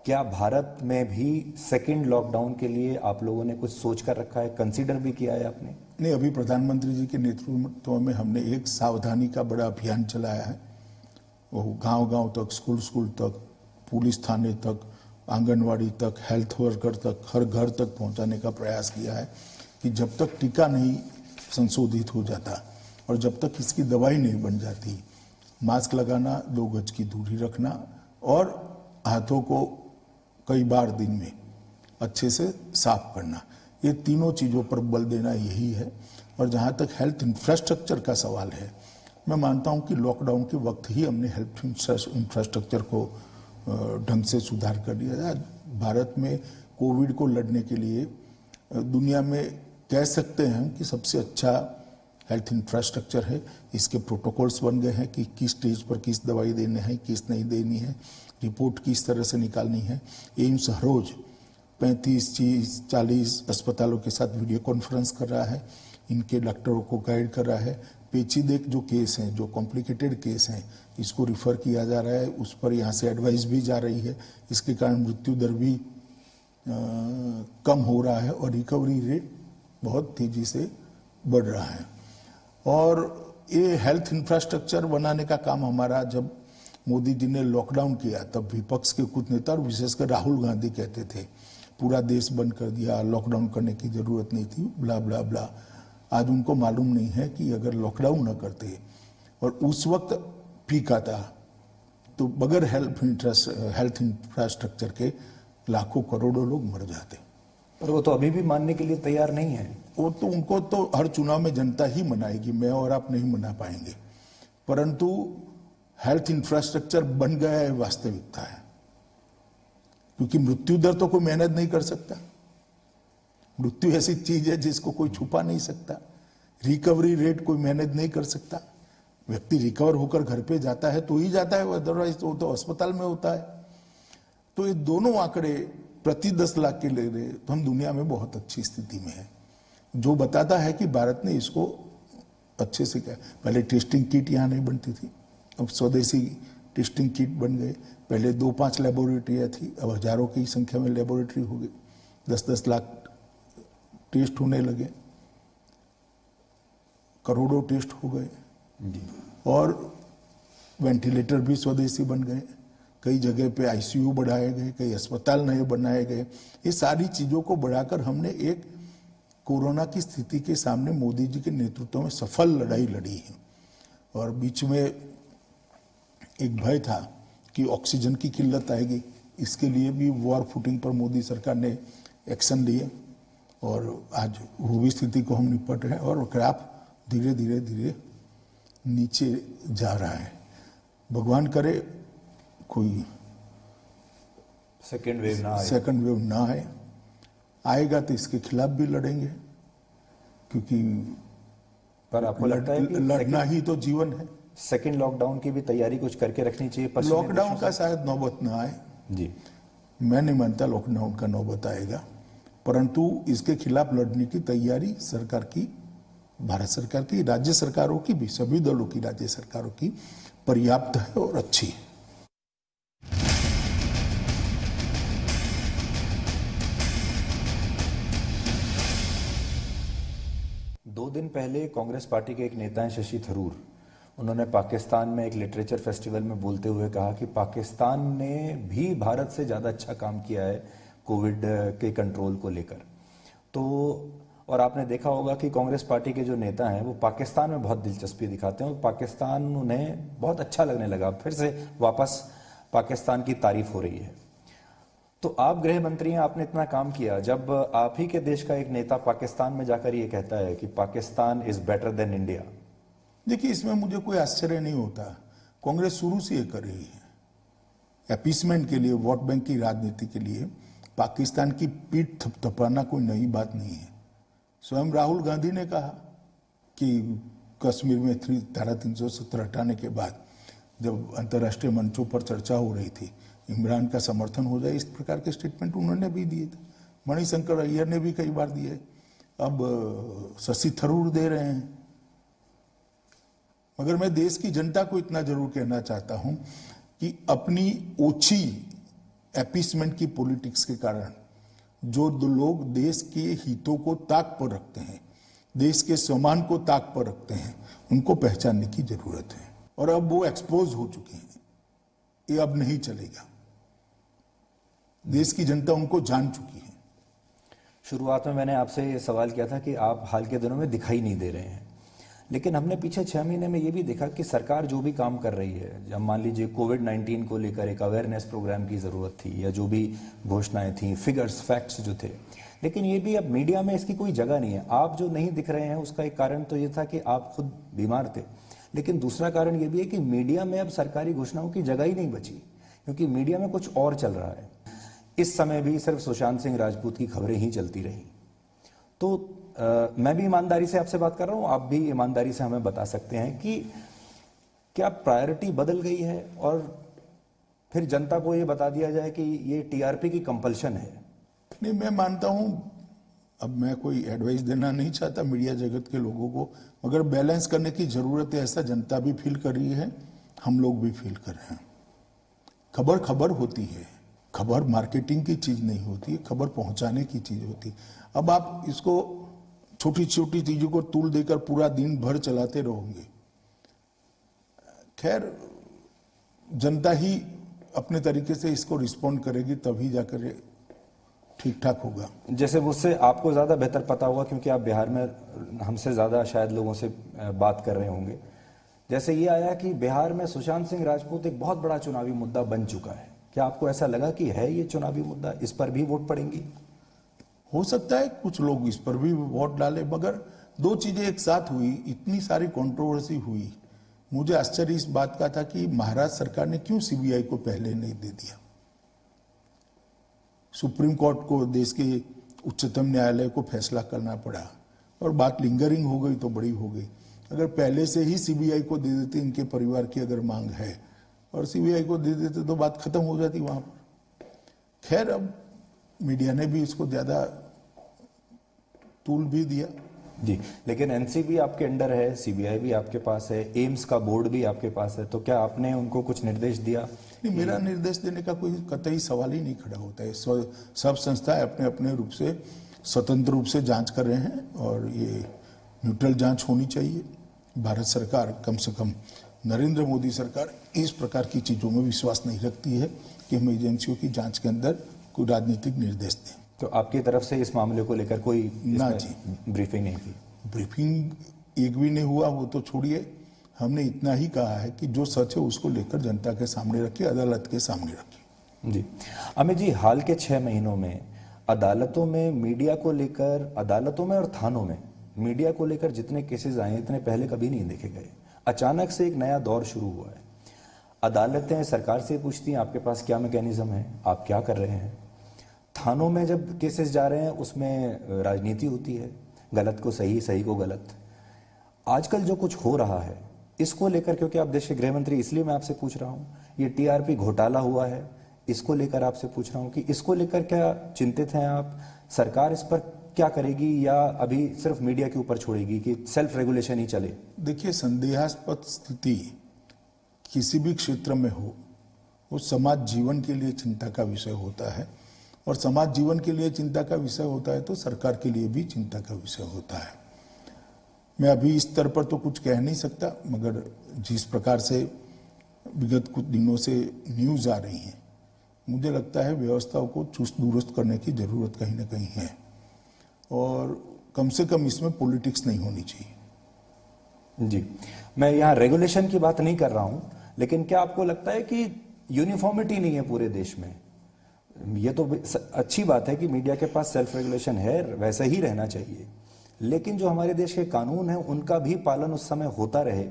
क्या भारत में भी सेकेंड लॉकडाउन के लिए आप लोगों ने कुछ सोच कर रखा है, कंसीडर भी किया है आपने? नहीं, अभी प्रधानमंत्री जी के नेतृत्व में हमने एक सावधानी का बड़ा अभियान चलाया है। वो गांव-गांव तक, स्कूल तक, पुलिस थाने तक, आंगनवाड़ी तक, हेल्थ वर्कर तक, हर घर तक पहुंचाने का प्रयास किया है कि जब तक टीका नहीं संशोधित हो जाता और जब तक इसकी दवाई नहीं बन जाती, मास्क लगाना, 2 गज की दूरी रखना और हाथों को कई बार दिन में अच्छे से साफ करना, ये तीनों चीज़ों पर बल देना यही है। और जहाँ तक हेल्थ इंफ्रास्ट्रक्चर का सवाल है, मैं मानता हूँ कि लॉकडाउन के वक्त ही हमने हेल्थ इंफ्रास्ट्रक्चर को ढंग से सुधार कर दिया। भारत में कोविड को लड़ने के लिए दुनिया में कह सकते हैं कि सबसे अच्छा हेल्थ इंफ्रास्ट्रक्चर है। इसके प्रोटोकॉल्स बन गए हैं कि किस स्टेज पर किस दवाई देनी है, किस नहीं देनी है, रिपोर्ट किस तरह से निकालनी है। एम्स हर रोज 35-40 अस्पतालों के साथ वीडियो कॉन्फ्रेंस कर रहा है, इनके डॉक्टरों को गाइड कर रहा है। पेचीदे जो केस हैं, जो कॉम्प्लिकेटेड केस हैं, इसको रिफ़र किया जा रहा है, उस पर यहाँ से एडवाइस भी जा रही है। इसके कारण मृत्यु दर भी कम हो रहा है और रिकवरी रेट बहुत तेज़ी से बढ़ रहा है। और ये हेल्थ इंफ्रास्ट्रक्चर बनाने का काम हमारा, जब मोदी जी ने लॉकडाउन किया तब विपक्ष के कुछ नेता और विशेषकर राहुल गांधी कहते थे पूरा देश बंद कर दिया, लॉकडाउन करने की जरूरत नहीं थी, ब्ला ब्ला ब्ला। आज उनको मालूम नहीं है कि अगर लॉकडाउन न करते और उस वक्त फीका था, तो बगैर हेल्थ इंफ्रास्ट्रक्चर के लाखों करोड़ों लोग मर जाते। पर वो तो अभी भी मानने के लिए तैयार नहीं है। वो तो उनको तो हर चुनाव में जनता ही मनाएगी, मैं और आप नहीं मना पाएंगे। परंतु हेल्थ इंफ्रास्ट्रक्चर बन गया है, वास्तविकता है। क्योंकि मृत्यु दर तो कोई मेहनत नहीं कर सकता। मृत्यु ऐसी चीज है जिसको कोई छुपा नहीं सकता। रिकवरी रेट कोई मैनेज नहीं कर सकता। व्यक्ति रिकवर होकर घर पे जाता है तो ही जाता है, अदरवाइज तो अस्पताल में होता है। तो ये दोनों आंकड़े प्रति 10 लाख के ले रहे तो हम दुनिया में बहुत अच्छी स्थिति में है, जो बताता है कि भारत ने इसको अच्छे से किया। पहले टेस्टिंग किट यहाँ नहीं बनती थी, अब स्वदेशी टेस्टिंग किट बन गए। पहले 2-5 लेबोरेटरियाँ थी, अब हजारों की संख्या में लेबोरेटरी हो गई। 10-10 लाख टेस्ट होने लगे, करोड़ों टेस्ट हो गए। और वेंटिलेटर भी स्वदेशी बन गए। कई जगह पे आईसीयू बढ़ाए गए, कई अस्पताल नए बनाए गए। ये सारी चीजों को बढ़ाकर हमने एक कोरोना की स्थिति के सामने मोदी जी के नेतृत्व में सफल लड़ाई लड़ी है। और बीच में एक भय था कि ऑक्सीजन की किल्लत आएगी, इसके लिए भी वॉर फुटिंग पर मोदी सरकार ने एक्शन लिए और आज वो भी स्थिति को हम निपट रहे हैं और ग्राफ धीरे धीरे धीरे नीचे जा रहा है। भगवान करे कोई सेकेंड वेव ना आए। आएगा तो इसके खिलाफ भी लड़ेंगे, क्योंकि पर आपको लगता है कि लड़ना ही तो जीवन है। सेकेंड लॉकडाउन की भी तैयारी कुछ करके रखनी चाहिए। लॉकडाउन का शायद नौबत न आए जी, मैं नहीं मानता लॉकडाउन का नौबत आएगा, परंतु इसके खिलाफ लड़ने की तैयारी सरकार की, भारत सरकार की, राज्य सरकारों की भी, सभी दलों की राज्य सरकारों की पर्याप्त है और अच्छी है। दो दिन पहले कांग्रेस पार्टी के एक नेता हैं शशि थरूर, उन्होंने पाकिस्तान में एक लिटरेचर फेस्टिवल में बोलते हुए कहा कि पाकिस्तान ने भी भारत से ज़्यादा अच्छा काम किया है कोविड के कंट्रोल को लेकर। तो और आपने देखा होगा कि कांग्रेस पार्टी के जो नेता हैं वो पाकिस्तान में बहुत दिलचस्पी दिखाते हैं और पाकिस्तान उन्हें बहुत अच्छा लगने लगा, फिर से वापस पाकिस्तान की तारीफ हो रही है। तो आप गृह मंत्री हैं, आपने इतना काम किया, जब आप ही के देश का एक नेता पाकिस्तान में जाकर ये कहता है कि Pakistan is better than India. देखिए, इसमें मुझे कोई आश्चर्य नहीं होता। कांग्रेस शुरू से ये कर रही है। अपीसमेंट के लिए, वोट बैंक की राजनीति के लिए पाकिस्तान की पीठ थपथपाना कोई नई बात नहीं है। स्वयं राहुल गांधी ने कहा कि कश्मीर में धारा 370 हटाने के बाद जब अंतर्राष्ट्रीय मंचों पर चर्चा हो रही थी, इमरान का समर्थन हो जाए, इस प्रकार के स्टेटमेंट उन्होंने भी दिए थे। मणिशंकर अय्यर ने भी कई बार दिए, अब शशि थरूर दे रहे हैं। मगर मैं देश की जनता को इतना जरूर कहना चाहता हूं कि अपनी ओछी अपीसमेंट की पॉलिटिक्स के कारण जो लोग देश के हितों को ताक पर रखते हैं, देश के सम्मान को ताक पर रखते हैं, उनको पहचानने की जरूरत है। और अब वो एक्सपोज हो चुके हैं, ये अब नहीं चलेगा। देश की जनता उनको जान चुकी है। शुरुआत में मैंने आपसे ये सवाल किया था कि आप हाल के दिनों में दिखाई नहीं दे रहे हैं, लेकिन हमने पीछे 6 महीने में ये भी देखा कि सरकार जो भी काम कर रही है, जब मान लीजिए कोविड-19 को लेकर एक अवेयरनेस प्रोग्राम की ज़रूरत थी या जो भी घोषणाएं थी, फिगर्स, फैक्ट्स जो थे, लेकिन ये भी अब मीडिया में इसकी कोई जगह नहीं है। आप जो नहीं दिख रहे हैं उसका एक कारण तो ये था कि आप खुद बीमार थे, लेकिन दूसरा कारण ये भी है कि मीडिया में अब सरकारी घोषणाओं की जगह ही नहीं बची, क्योंकि मीडिया में कुछ और चल रहा है। इस समय भी सिर्फ सुशांत सिंह राजपूत की खबरें ही चलती रही। तो मैं भी ईमानदारी से आपसे बात कर रहा हूं, आप भी ईमानदारी से हमें बता सकते हैं कि क्या प्रायोरिटी बदल गई है और फिर जनता को ये बता दिया जाए कि ये टीआरपी की कंपल्शन है। नहीं, मैं मानता हूं, अब मैं कोई एडवाइस देना नहीं चाहता मीडिया जगत के लोगों को, मगर बैलेंस करने की जरूरत है। ऐसा जनता भी फील कर रही है, हम लोग भी फील कर रहे हैं। खबर खबर होती है, खबर मार्केटिंग की चीज नहीं होती, खबर पहुंचाने की चीज होती है। अब आप इसको छोटी छोटी चीजों को तूल देकर पूरा दिन भर चलाते रहोगे, खैर जनता ही अपने तरीके से इसको रिस्पॉन्ड करेगी, तभी जाकर ठीक ठाक होगा। जैसे मुझसे आपको ज़्यादा बेहतर पता होगा, क्योंकि आप बिहार में हमसे ज़्यादा शायद लोगों से बात कर रहे होंगे। जैसे ये आया कि बिहार में सुशांत सिंह राजपूत एक बहुत बड़ा चुनावी मुद्दा बन चुका है, क्या आपको ऐसा लगा कि है ये चुनावी मुद्दा, इस पर भी वोट पड़ेंगी? हो सकता है कुछ लोग इस पर भी वोट डाले, मगर दो चीजें एक साथ हुई, इतनी सारी कंट्रोवर्सी हुई। मुझे आश्चर्य इस बात का था कि महाराष्ट्र सरकार ने क्यों सीबीआई को पहले नहीं दे दिया। सुप्रीम कोर्ट को, देश के उच्चतम न्यायालय को फैसला करना पड़ा और बात लिंगरिंग हो गई तो बड़ी हो गई। अगर पहले से ही सीबीआई को दे देते, इनके परिवार की अगर मांग है, और सीबीआई को दे देते तो बात खत्म हो जाती वहां पर। खैर, अब मीडिया ने भी इसको ज्यादा तूल भी दिया। जी, लेकिन एनसीबी आपके अंडर है, सीबीआई भी आपके पास है, एम्स का बोर्ड भी आपके पास है, तो क्या आपने उनको कुछ निर्देश दिया? नहीं, मेरा निर्देश देने का कोई कतई सवाल ही नहीं खड़ा होता है। सब संस्थाएं अपने अपने रूप से स्वतंत्र रूप से जांच कर रहे हैं और ये न्यूट्रल जांच होनी चाहिए। भारत सरकार, कम से कम नरेंद्र मोदी सरकार, इस प्रकार की चीजों में विश्वास नहीं रखती है कि हम एजेंसियों की जांच के अंदर कोई राजनीतिक निर्देश दें। तो आपकी तरफ से इस मामले को लेकर कोई ना जी, ब्रीफिंग नहीं की? ब्रीफिंग एक भी नहीं हुआ, वो तो छोड़िए। हमने इतना ही कहा है कि जो सच है उसको लेकर जनता के सामने रखिए, अदालत के सामने रखिए। जी, अमित जी, हाल के 6 महीनों में अदालतों में मीडिया को लेकर, अदालतों में और थानों में मीडिया को लेकर जितने केसेस आए इतने पहले कभी नहीं देखे गए। अचानक से एक नया दौर शुरू हुआ है। अदालतें सरकार से पूछती हैं आपके पास क्या मैकेनिज्म है, आप क्या कर रहे हैं। थानों में जब केसेस जा रहे हैं उसमें राजनीति होती है, गलत को सही, सही को गलत। आजकल जो कुछ हो रहा है इसको लेकर, क्योंकि आप देश के गृह मंत्री, इसलिए मैं आपसे पूछ रहा हूं, ये टीआरपी घोटाला हुआ है, इसको लेकर आपसे पूछ रहा हूं कि इसको लेकर क्या चिंतित हैं आप? सरकार इस पर क्या करेगी या अभी सिर्फ मीडिया के ऊपर छोड़ेगी कि सेल्फ रेगुलेशन ही चले? देखिए, संदेहास्पद स्थिति किसी भी क्षेत्र में हो, वो समाज जीवन के लिए चिंता का विषय होता है, और समाज जीवन के लिए चिंता का विषय होता है तो सरकार के लिए भी चिंता का विषय होता है। मैं अभी इस स्तर पर तो कुछ कह नहीं सकता, मगर जिस प्रकार से विगत कुछ दिनों से न्यूज आ रही हैं, मुझे लगता है व्यवस्थाओं को चुस्त दुरुस्त करने की जरूरत कहीं ना कहीं है, और कम से कम इसमें पॉलिटिक्स नहीं होनी चाहिए। जी, मैं यहाँ रेगुलेशन की बात नहीं कर रहा हूं, लेकिन क्या आपको लगता है कि यूनिफॉर्मिटी नहीं है पूरे देश में? ये तो अच्छी बात है कि मीडिया के पास सेल्फ रेगुलेशन है, वैसा ही रहना चाहिए, लेकिन जो हमारे देश के कानून हैं उनका भी पालन उस समय होता रहे,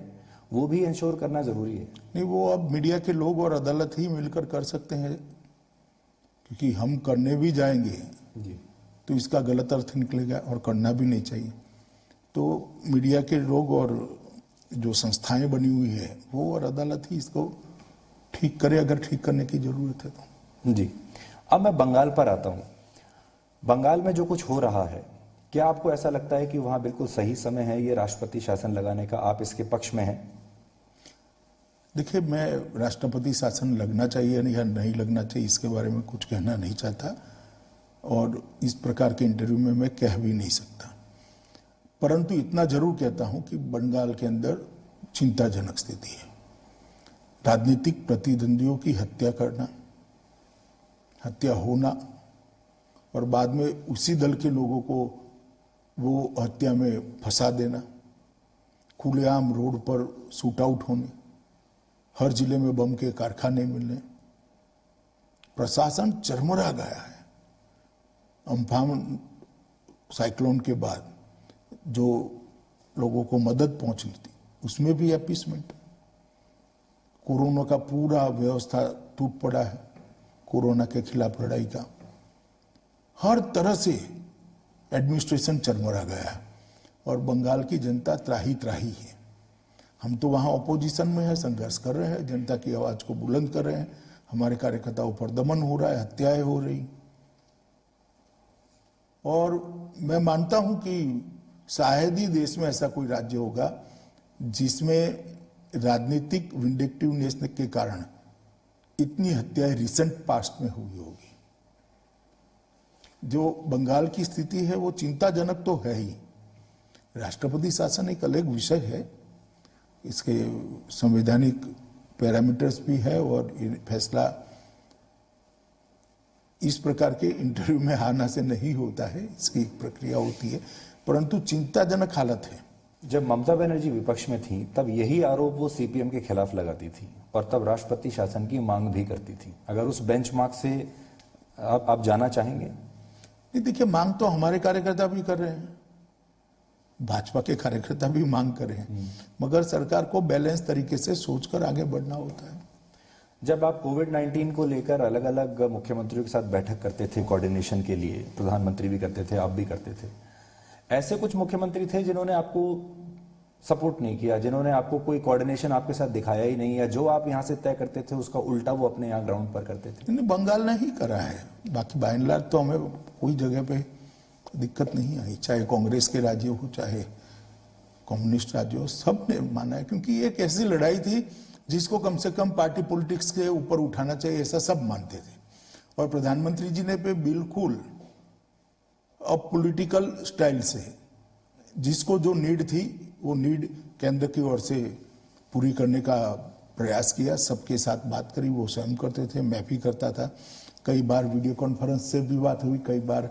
वो भी इंश्योर करना जरूरी है। नहीं, वो अब मीडिया के लोग और अदालत ही मिलकर कर सकते हैं, क्योंकि हम करने भी जाएंगे जी तो इसका गलत अर्थ निकलेगा और करना भी नहीं चाहिए। तो मीडिया के लोग और जो संस्थाएं बनी हुई है वो और अदालत ही इसको ठीक करे, अगर ठीक करने की जरूरत है तो। जी, अब मैं बंगाल पर आता हूं। बंगाल में जो कुछ हो रहा है, क्या आपको ऐसा लगता है कि वहां बिल्कुल सही समय है ये राष्ट्रपति शासन लगाने का? आप इसके पक्ष में हैं? देखिए, मैं राष्ट्रपति शासन लगना चाहिए या नहीं लगना चाहिए इसके बारे में कुछ कहना नहीं चाहता, और इस प्रकार के इंटरव्यू में मैं कह भी नहीं सकता, परंतु इतना जरूर कहता हूं कि बंगाल के अंदर चिंताजनक स्थिति है। राजनीतिक प्रतिद्वंदियों की हत्या करना, हत्या होना, और बाद में उसी दल के लोगों को वो हत्या में फंसा देना, खुलेआम रोड पर शूट आउट होने, हर जिले में बम के कारखाने मिलने, प्रशासन चरमरा गया है। अम्फान साइक्लोन के बाद जो लोगों को मदद पहुंचनी थी उसमें भी अपीसमेंट। कोरोना का पूरा व्यवस्था टूट पड़ा है, कोरोना के खिलाफ लड़ाई का हर तरह से एडमिनिस्ट्रेशन चरमरा गया है, और बंगाल की जनता त्राही त्राही है। हम तो वहाँ ऑपोजिशन में है, संघर्ष कर रहे हैं, जनता की आवाज को बुलंद कर रहे हैं, हमारे कार्यकर्ताओं पर दमन हो रहा है, हत्याएं हो रही। और मैं मानता हूं कि शायद ही देश में ऐसा कोई राज्य होगा जिसमें राजनीतिक विंडिक्टिवनेस के कारण इतनी हत्याएं रिसेंट पास्ट में हुई होगी। जो बंगाल की स्थिति है वो चिंताजनक तो है ही। राष्ट्रपति शासन एक अलग विषय है, इसके संवैधानिक पैरामीटर्स भी है, और ये फैसला इस प्रकार के इंटरव्यू में आना से नहीं होता है, इसकी एक प्रक्रिया होती है, परंतु चिंताजनक हालत है। जब ममता बनर्जी विपक्ष में थी तब यही आरोप वो सीपीएम के खिलाफ लगाती थी और तब राष्ट्रपति शासन की मांग भी करती थी। अगर उस बेंचमार्क से आप जाना चाहेंगे? नहीं, देखिए, मांग तो हमारे कार्यकर्ता भी कर रहे हैं, भाजपा के कार्यकर्ता भी मांग कर रहे हैं, मगर सरकार को बैलेंस तरीके से सोचकर आगे बढ़ना होता है। जब आप कोविड-19 को लेकर अलग अलग मुख्यमंत्रियों के साथ बैठक करते थे कोऑर्डिनेशन के लिए, प्रधानमंत्री भी करते थे, आप भी करते थे, ऐसे कुछ मुख्यमंत्री थे जिन्होंने आपको सपोर्ट नहीं किया, जिन्होंने आपको कोई कोऑर्डिनेशन आपके साथ दिखाया ही नहीं, या जो आप यहाँ से तय करते थे उसका उल्टा वो अपने यहाँ ग्राउंड पर करते थे? नहीं, बंगाल ने ही करा है, बाकी बाय एंड लार्ज तो हमें कोई जगह पे दिक्कत नहीं आई, चाहे कांग्रेस के राज्य हो चाहे कम्युनिस्ट राज्य हो, सब ने माना है, क्योंकि ये एक ऐसी लड़ाई थी जिसको कम से कम पार्टी पॉलिटिक्स के ऊपर उठाना चाहिए, ऐसा सब मानते थे। और प्रधानमंत्री जी ने पे बिल्कुल पॉलिटिकल स्टाइल से जिसको जो नीड थी वो नीड केंद्र की ओर से पूरी करने का प्रयास किया, सबके साथ बात करी, वो स्वयं करते थे, मैं भी करता था, कई बार वीडियो कॉन्फ्रेंस से भी बात हुई, कई बार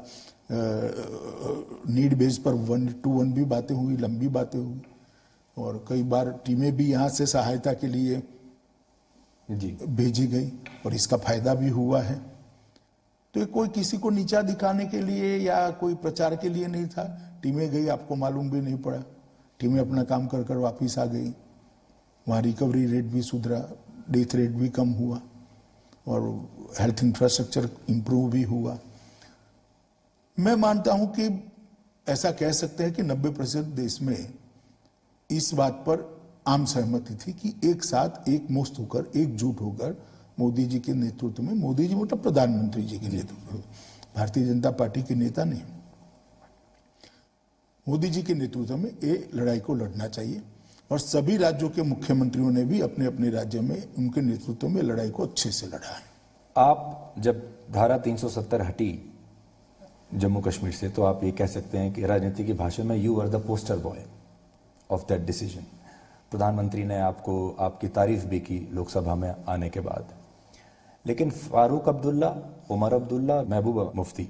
नीड बेस पर 1-to-1 भी बातें हुई, लंबी बातें हुई, और कई बार टीमें भी यहाँ से सहायता के लिए जी भेजी गई और इसका फायदा भी हुआ है। तो ये कोई किसी को नीचा दिखाने के लिए या कोई प्रचार के लिए नहीं था, टीमें गई, आपको मालूम भी नहीं पड़ा, टीमें अपना काम कर कर वापिस आ गई, वहाँ रिकवरी रेट भी सुधरा, डेथ रेट भी कम हुआ और हेल्थ इंफ्रास्ट्रक्चर इंप्रूव भी हुआ। मैं मानता हूं कि ऐसा कह सकते हैं कि 90% देश में इस बात पर आम सहमति थी कि एक साथ एक मुश्त होकर, एकजुट होकर मोदी जी के नेतृत्व में, मोदी जी मतलब प्रधानमंत्री जी के नेतृत्व में, भारतीय जनता पार्टी के नेता नहीं, मोदी जी के नेतृत्व में ये लड़ाई को लड़ना चाहिए। और सभी राज्यों के मुख्यमंत्रियों ने भी अपने अपने राज्य में उनके नेतृत्व में लड़ाई को अच्छे से लड़ा है। आप जब धारा 370 हटी जम्मू कश्मीर से, तो आप ये कह सकते हैं कि राजनीति की भाषा में you are the poster boy of that decision. प्रधानमंत्री ने आपको, आपकी तारीफ भी की लोकसभा में आने के बाद, लेकिन फारूक अब्दुल्ला, उमर अब्दुल्ला, महबूबा मुफ्ती,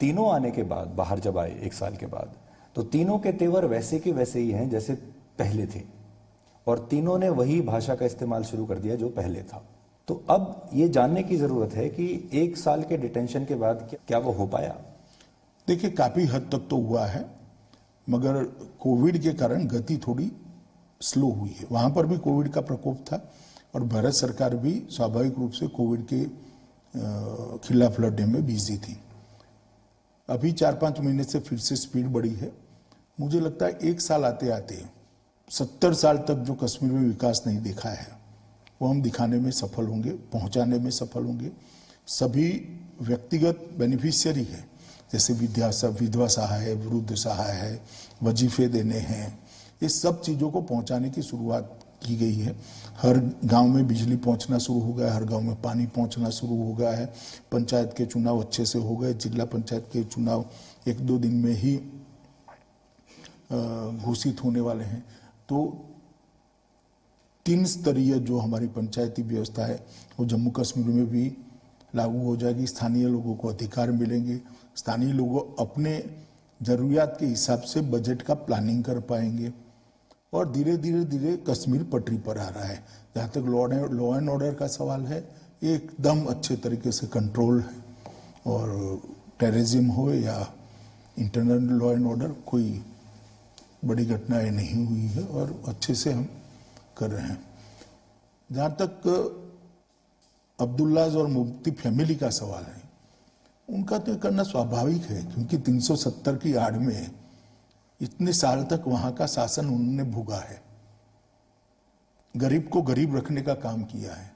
तीनों आने के बाद, बाहर जब आए 1 साल के बाद, तो तीनों के तेवर वैसे के वैसे ही हैं जैसे पहले थे, और तीनों ने वही भाषा का इस्तेमाल शुरू कर दिया जो पहले था। तो अब ये जानने की जरूरत है कि 1 साल के डिटेंशन के बाद क्या वो हो पाया? देखिए, काफी हद तक तो हुआ है, मगर कोविड के कारण गति थोड़ी स्लो हुई है। वहां पर भी कोविड का प्रकोप था और भारत सरकार भी स्वाभाविक रूप से कोविड के खिलाफ लड़ने में बिजी थी। अभी 4-5 महीने से फिर से स्पीड बढ़ी है। मुझे लगता है 1 साल आते आते 70 साल तक जो कश्मीर में विकास नहीं देखा है वो हम दिखाने में सफल होंगे, पहुंचाने में सफल होंगे। सभी व्यक्तिगत बेनिफिशियरी है, जैसे विधवा सहाय, वृद्ध सहाय है, वजीफे देने हैं, ये सब चीज़ों को पहुंचाने की शुरुआत की गई है। हर गांव में बिजली पहुंचना शुरू हो गया है, हर गांव में पानी पहुंचना शुरू हो गया है। पंचायत के चुनाव अच्छे से हो गए, जिला पंचायत के चुनाव 1-2 दिन में ही घोषित होने वाले हैं। तो 3 स्तरीय जो हमारी पंचायती व्यवस्था है वो जम्मू कश्मीर में भी लागू हो जाएगी। स्थानीय लोगों को अधिकार मिलेंगे, स्थानीय लोग अपने जरूरियात के हिसाब से बजट का प्लानिंग कर पाएंगे और धीरे धीरे कश्मीर पटरी पर आ रहा है। जहाँ तक लॉ एंड ऑर्डर का सवाल है, एकदम अच्छे तरीके से कंट्रोल है और टेररिज्म हो या इंटरनल लॉ एंड ऑर्डर, कोई बड़ी घटनाएं नहीं हुई है और अच्छे से हम कर रहे हैं। जहाँ तक अब्दुल्लाज और मुफ्ती फैमिली का सवाल है, उनका तो करना स्वाभाविक है, क्योंकि 370 की आड़ में इतने साल तक वहां का शासन उन्होंने भोगा है, गरीब को गरीब रखने का काम किया है,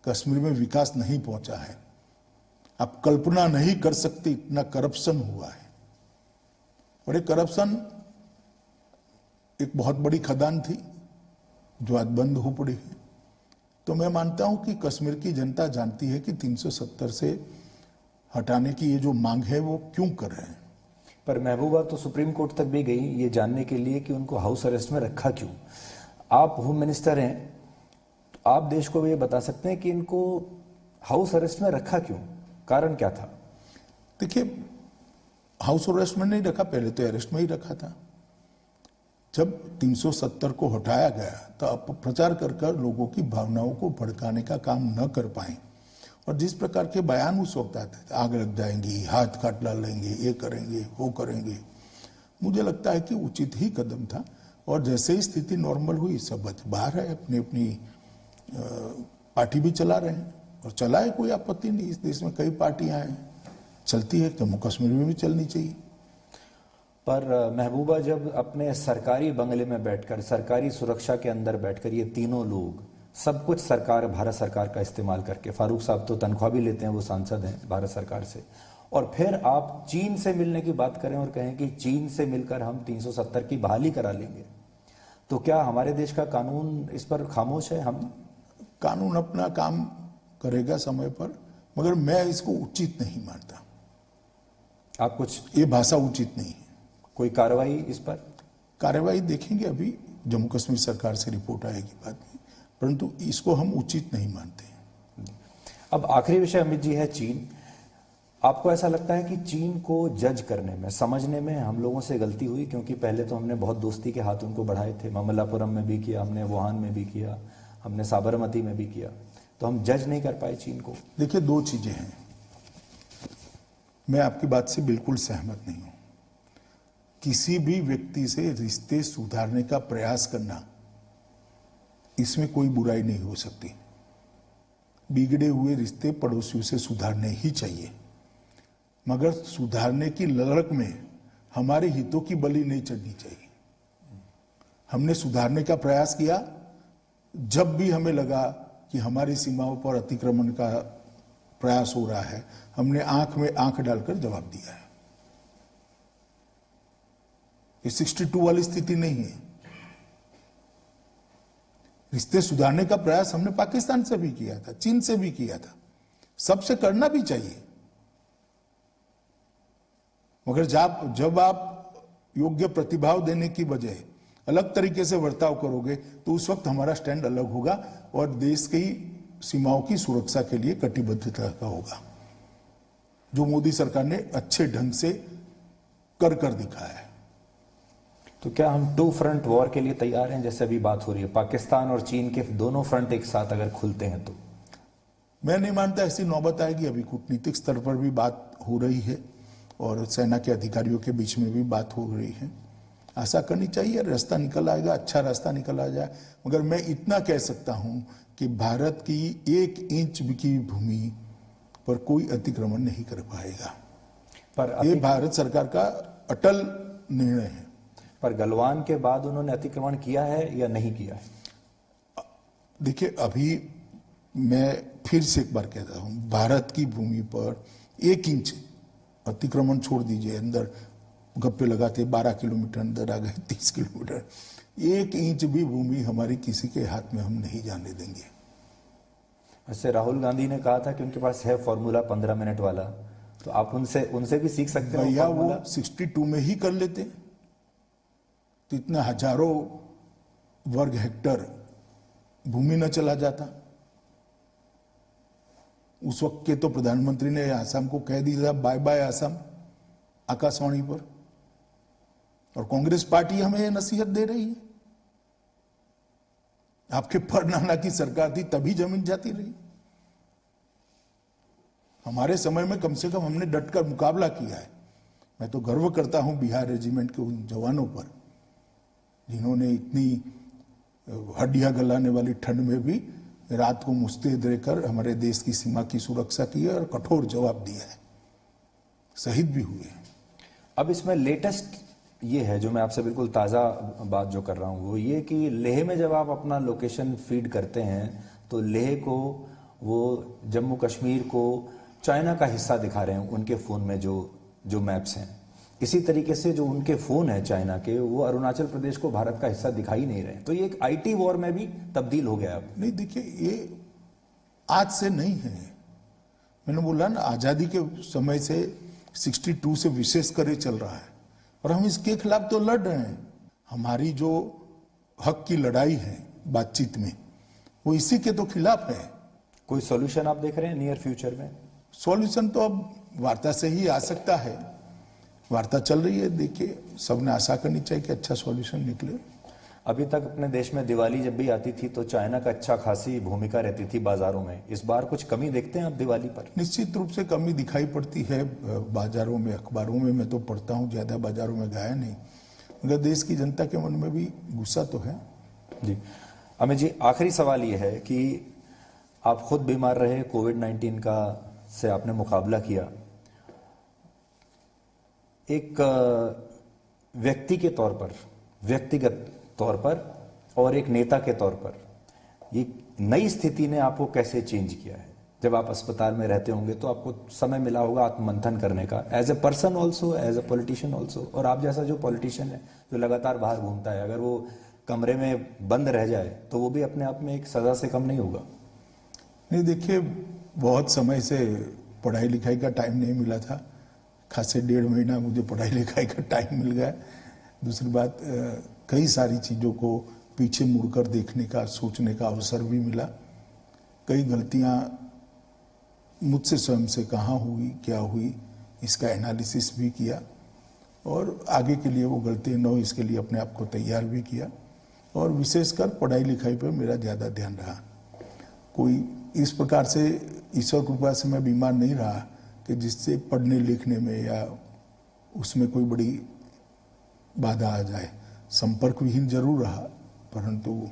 कश्मीर में विकास नहीं पहुंचा है। आप कल्पना नहीं कर सकते इतना करप्शन हुआ है और ये करप्शन एक बहुत बड़ी खदान थी जो आज बंद हो पड़ी है। तो मैं मानता हूं कि कश्मीर की जनता जानती है कि 370 से हटाने की ये जो मांग है वो क्यों कर रहे हैं। पर महबूबा तो सुप्रीम कोर्ट तक भी गई ये जानने के लिए कि उनको हाउस अरेस्ट में रखा क्यों। आप होम मिनिस्टर हैं, तो आप देश को ये बता सकते हैं कि इनको हाउस अरेस्ट में रखा क्यों, कारण क्या था? देखिए, हाउस अरेस्ट में नहीं रखा, पहले तो अरेस्ट में ही रखा था। जब 370 को हटाया गया तो अपप्रचार कर कर लोगों की भावनाओं को भड़काने का काम न कर पाए, और जिस प्रकार के बयान उस वक्त आते थे, आग लग जाएंगी, हाथ काट डालेंगे, ये करेंगे वो करेंगे, मुझे लगता है कि उचित ही कदम था। और जैसे ही स्थिति नॉर्मल हुई, सब बाहर है, अपनी अपनी पार्टी भी चला रहे हैं, और चलाए, कोई आपत्ति नहीं। इस देश में कई पार्टियां हैं, चलती है, जम्मू कश्मीर में भी चलनी चाहिए। पर महबूबा, जब अपने सरकारी बंगले में बैठकर, सरकारी सुरक्षा के अंदर बैठकर ये तीनों लोग सब कुछ सरकार, भारत सरकार का इस्तेमाल करके, फारूक साहब तो तनख्वाह भी लेते हैं, वो सांसद हैं भारत सरकार से, और फिर आप चीन से मिलने की बात करें और कहें कि चीन से मिलकर हम 370 की बहाली करा लेंगे, तो क्या हमारे देश का कानून इस पर खामोश है? हम कानून अपना काम करेगा समय पर, मगर मैं इसको उचित नहीं मानता। आप कुछ, ये भाषा उचित नहीं है। कोई कार्रवाई इस पर? कार्रवाई देखेंगे, अभी जम्मू कश्मीर सरकार से रिपोर्ट आएगी बाद में, परंतु इसको हम उचित नहीं मानते। अब आखिरी विषय अमित जी है चीन। आपको ऐसा लगता है कि चीन को जज करने में, समझने में हम लोगों से गलती हुई? क्योंकि पहले तो हमने बहुत दोस्ती के हाथ उनको बढ़ाए थे, ममल्लापुरम में भी किया हमने, वुहान में भी किया हमने, साबरमती में भी किया, तो हम जज नहीं कर पाए चीन को। देखिए, दो चीजें हैं, मैं आपकी बात से बिल्कुल सहमत नहीं हूं। किसी भी व्यक्ति से रिश्ते सुधारने का प्रयास करना, इसमें कोई बुराई नहीं हो सकती। बिगड़े हुए रिश्ते पड़ोसियों से सुधारने ही चाहिए, मगर सुधारने की लड़क में हमारे हितों की बलि नहीं चढ़नी चाहिए। हमने सुधारने का प्रयास किया, जब भी हमें लगा कि हमारी सीमाओं पर अतिक्रमण का प्रयास हो रहा है, हमने आंख में आंख डालकर जवाब दिया है। ये 62 वाली स्थिति नहीं है। रिश्ते सुधारने का प्रयास हमने पाकिस्तान से भी किया था, चीन से भी किया था, सबसे करना भी चाहिए, मगर जब आप योग्य प्रतिभाव देने की बजाय अलग तरीके से बर्ताव करोगे, तो उस वक्त हमारा स्टैंड अलग होगा और देश की सीमाओं की सुरक्षा के लिए कटिबद्धता का होगा, जो मोदी सरकार ने अच्छे ढंग से कर दिखाया है। तो क्या हम 2 फ्रंट वॉर के लिए तैयार हैं? जैसे अभी बात हो रही है, पाकिस्तान और चीन के दोनों फ्रंट एक साथ अगर खुलते हैं तो? मैं नहीं मानता ऐसी नौबत आएगी। अभी कूटनीतिक स्तर पर भी बात हो रही है और सेना के अधिकारियों के बीच में भी बात हो रही है। आशा करनी चाहिए रास्ता निकल आएगा, अच्छा रास्ता निकल आ जाए। मगर मैं इतना कह सकता हूं कि भारत की 1 इंच की भूमि पर कोई अतिक्रमण नहीं कर पाएगा। पर ये भारत सरकार का अटल निर्णय है। पर गलवान के बाद उन्होंने अतिक्रमण किया है या नहीं किया है? देखिए, अभी मैं फिर से एक बार कहता हूं, भारत की भूमि पर 1 इंच अतिक्रमण छोड़ दीजिए, अंदर गप्पे लगाते 12 किलोमीटर अंदर आ गए, 30 किलोमीटर, 1 इंच भी भूमि हमारी किसी के हाथ में हम नहीं जाने देंगे। वैसे राहुल गांधी ने कहा था कि उनके पास है फॉर्मूला 15 मिनट वाला, तो आप उनसे भी सीख सकते हैं। भैया, वो 62 में ही कर लेते तो इतने हजारों वर्ग हेक्टर भूमि न चला जाता। उस वक्त के तो प्रधानमंत्री ने आसाम को कह दिया, बाय बाय आसाम, आकाशवाणी पर, और कांग्रेस पार्टी हमें यह नसीहत दे रही है। आपके परनाना की सरकार थी तभी जमीन जाती रही। हमारे समय में कम से कम हमने डटकर मुकाबला किया है। मैं तो गर्व करता हूं बिहार रेजिमेंट के उन जवानों पर, जिन्होंने इतनी हड्डियां गलाने वाली ठंड में भी रात को मुस्तैद रहकर हमारे देश की सीमा की सुरक्षा की है और कठोर जवाब दिया है, शहीद भी हुए हैं। अब इसमें लेटेस्ट ये है, जो मैं आपसे बिल्कुल ताज़ा बात जो कर रहा हूँ, वो ये कि लेह में जब आप अपना लोकेशन फीड करते हैं तो लेह को, वो जम्मू कश्मीर को चाइना का हिस्सा दिखा रहे हैं उनके फ़ोन में जो मैप्स हैं। इसी तरीके से जो उनके फ़ोन हैं चाइना के, वो अरुणाचल प्रदेश को भारत का हिस्सा दिखाई नहीं रहे। तो ये एक IT वॉर में भी तब्दील हो गया अब। नहीं, देखिए, ये आज से नहीं है। मैंने बोला ना, आज़ादी के समय से 62 से विशेष करे चल रहा है, और हम इसके खिलाफ तो लड़ रहे हैं। हमारी जो हक की लड़ाई है बातचीत में, वो इसी के तो खिलाफ है। कोई सॉल्यूशन आप देख रहे हैं नियर फ्यूचर में? सॉल्यूशन तो अब वार्ता से ही आ सकता है, वार्ता चल रही है, देखिए सबने आशा करनी चाहिए कि अच्छा सॉल्यूशन निकले। अभी तक अपने देश में दिवाली जब भी आती थी तो चाइना का अच्छा खासी भूमिका रहती थी बाजारों में। इस बार कुछ कमी देखते हैं आप दिवाली पर? निश्चित रूप से कमी दिखाई पड़ती है बाजारों में, अखबारों में मैं तो पढ़ता हूँ, ज़्यादा बाजारों में गया नहीं, मगर देश की जनता के मन में भी गुस्सा तो है। जी अमित जी, आखिरी सवाल ये है कि आप खुद बीमार रहे, कोविड-19 का से आपने मुकाबला किया, एक व्यक्ति के तौर पर, व्यक्तिगत तौर पर और एक नेता के तौर पर ये नई स्थिति ने आपको कैसे चेंज किया है? जब आप अस्पताल में रहते होंगे तो आपको समय मिला होगा आत्ममंथन करने का, as a person also, as a politician also. और आप जैसा जो पॉलिटिशियन है जो लगातार बाहर घूमता है, अगर वो कमरे में बंद रह जाए तो वो भी अपने आप में एक सजा से कम नहीं होगा। नहीं, देखिए बहुत समय से पढ़ाई लिखाई का टाइम नहीं मिला था, खासे 1.5 महीना मुझे पढ़ाई लिखाई का टाइम मिल गया। दूसरी बात, कई सारी चीज़ों को पीछे मुड़कर देखने का, सोचने का अवसर भी मिला। कई गलतियां मुझसे स्वयं से कहाँ हुई, क्या हुई, इसका एनालिसिस भी किया और आगे के लिए वो गलतियां न हो इसके लिए अपने आप को तैयार भी किया। और विशेषकर पढ़ाई लिखाई पर मेरा ज़्यादा ध्यान रहा। कोई इस प्रकार से ईश्वर कृपा से मैं बीमार नहीं रहा कि जिससे पढ़ने लिखने में या उसमें कोई बड़ी बाधा आ जाए। संपर्क विहीन जरूर रहा, परंतु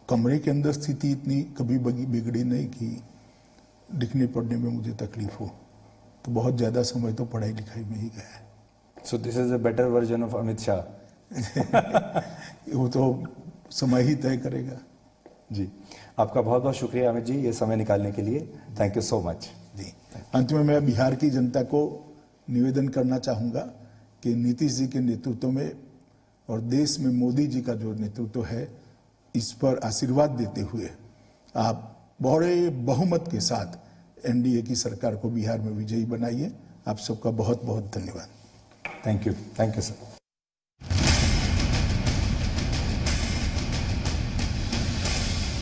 कमरे के अंदर स्थिति इतनी कभी बिगड़ी नहीं कि लिखने पढ़ने में मुझे तकलीफ हो। तो बहुत ज़्यादा समय तो पढ़ाई लिखाई में ही गया है। So this is a better version of Amit Shah. वो तो समय ही तय करेगा। जी, आपका बहुत बहुत शुक्रिया अमित जी, ये समय निकालने के लिए। Thank you so much. जी, अंत में मैं बिहार की जनता को निवेदन करना चाहूँगा कि नीतीश जी के नेतृत्व में और देश में मोदी जी का जो नेतृत्व है, इस पर आशीर्वाद देते हुए आप बड़े बहुमत के साथ एनडीए की सरकार को बिहार में विजयी बनाइए। आप सबका बहुत बहुत धन्यवाद। Thank you sir.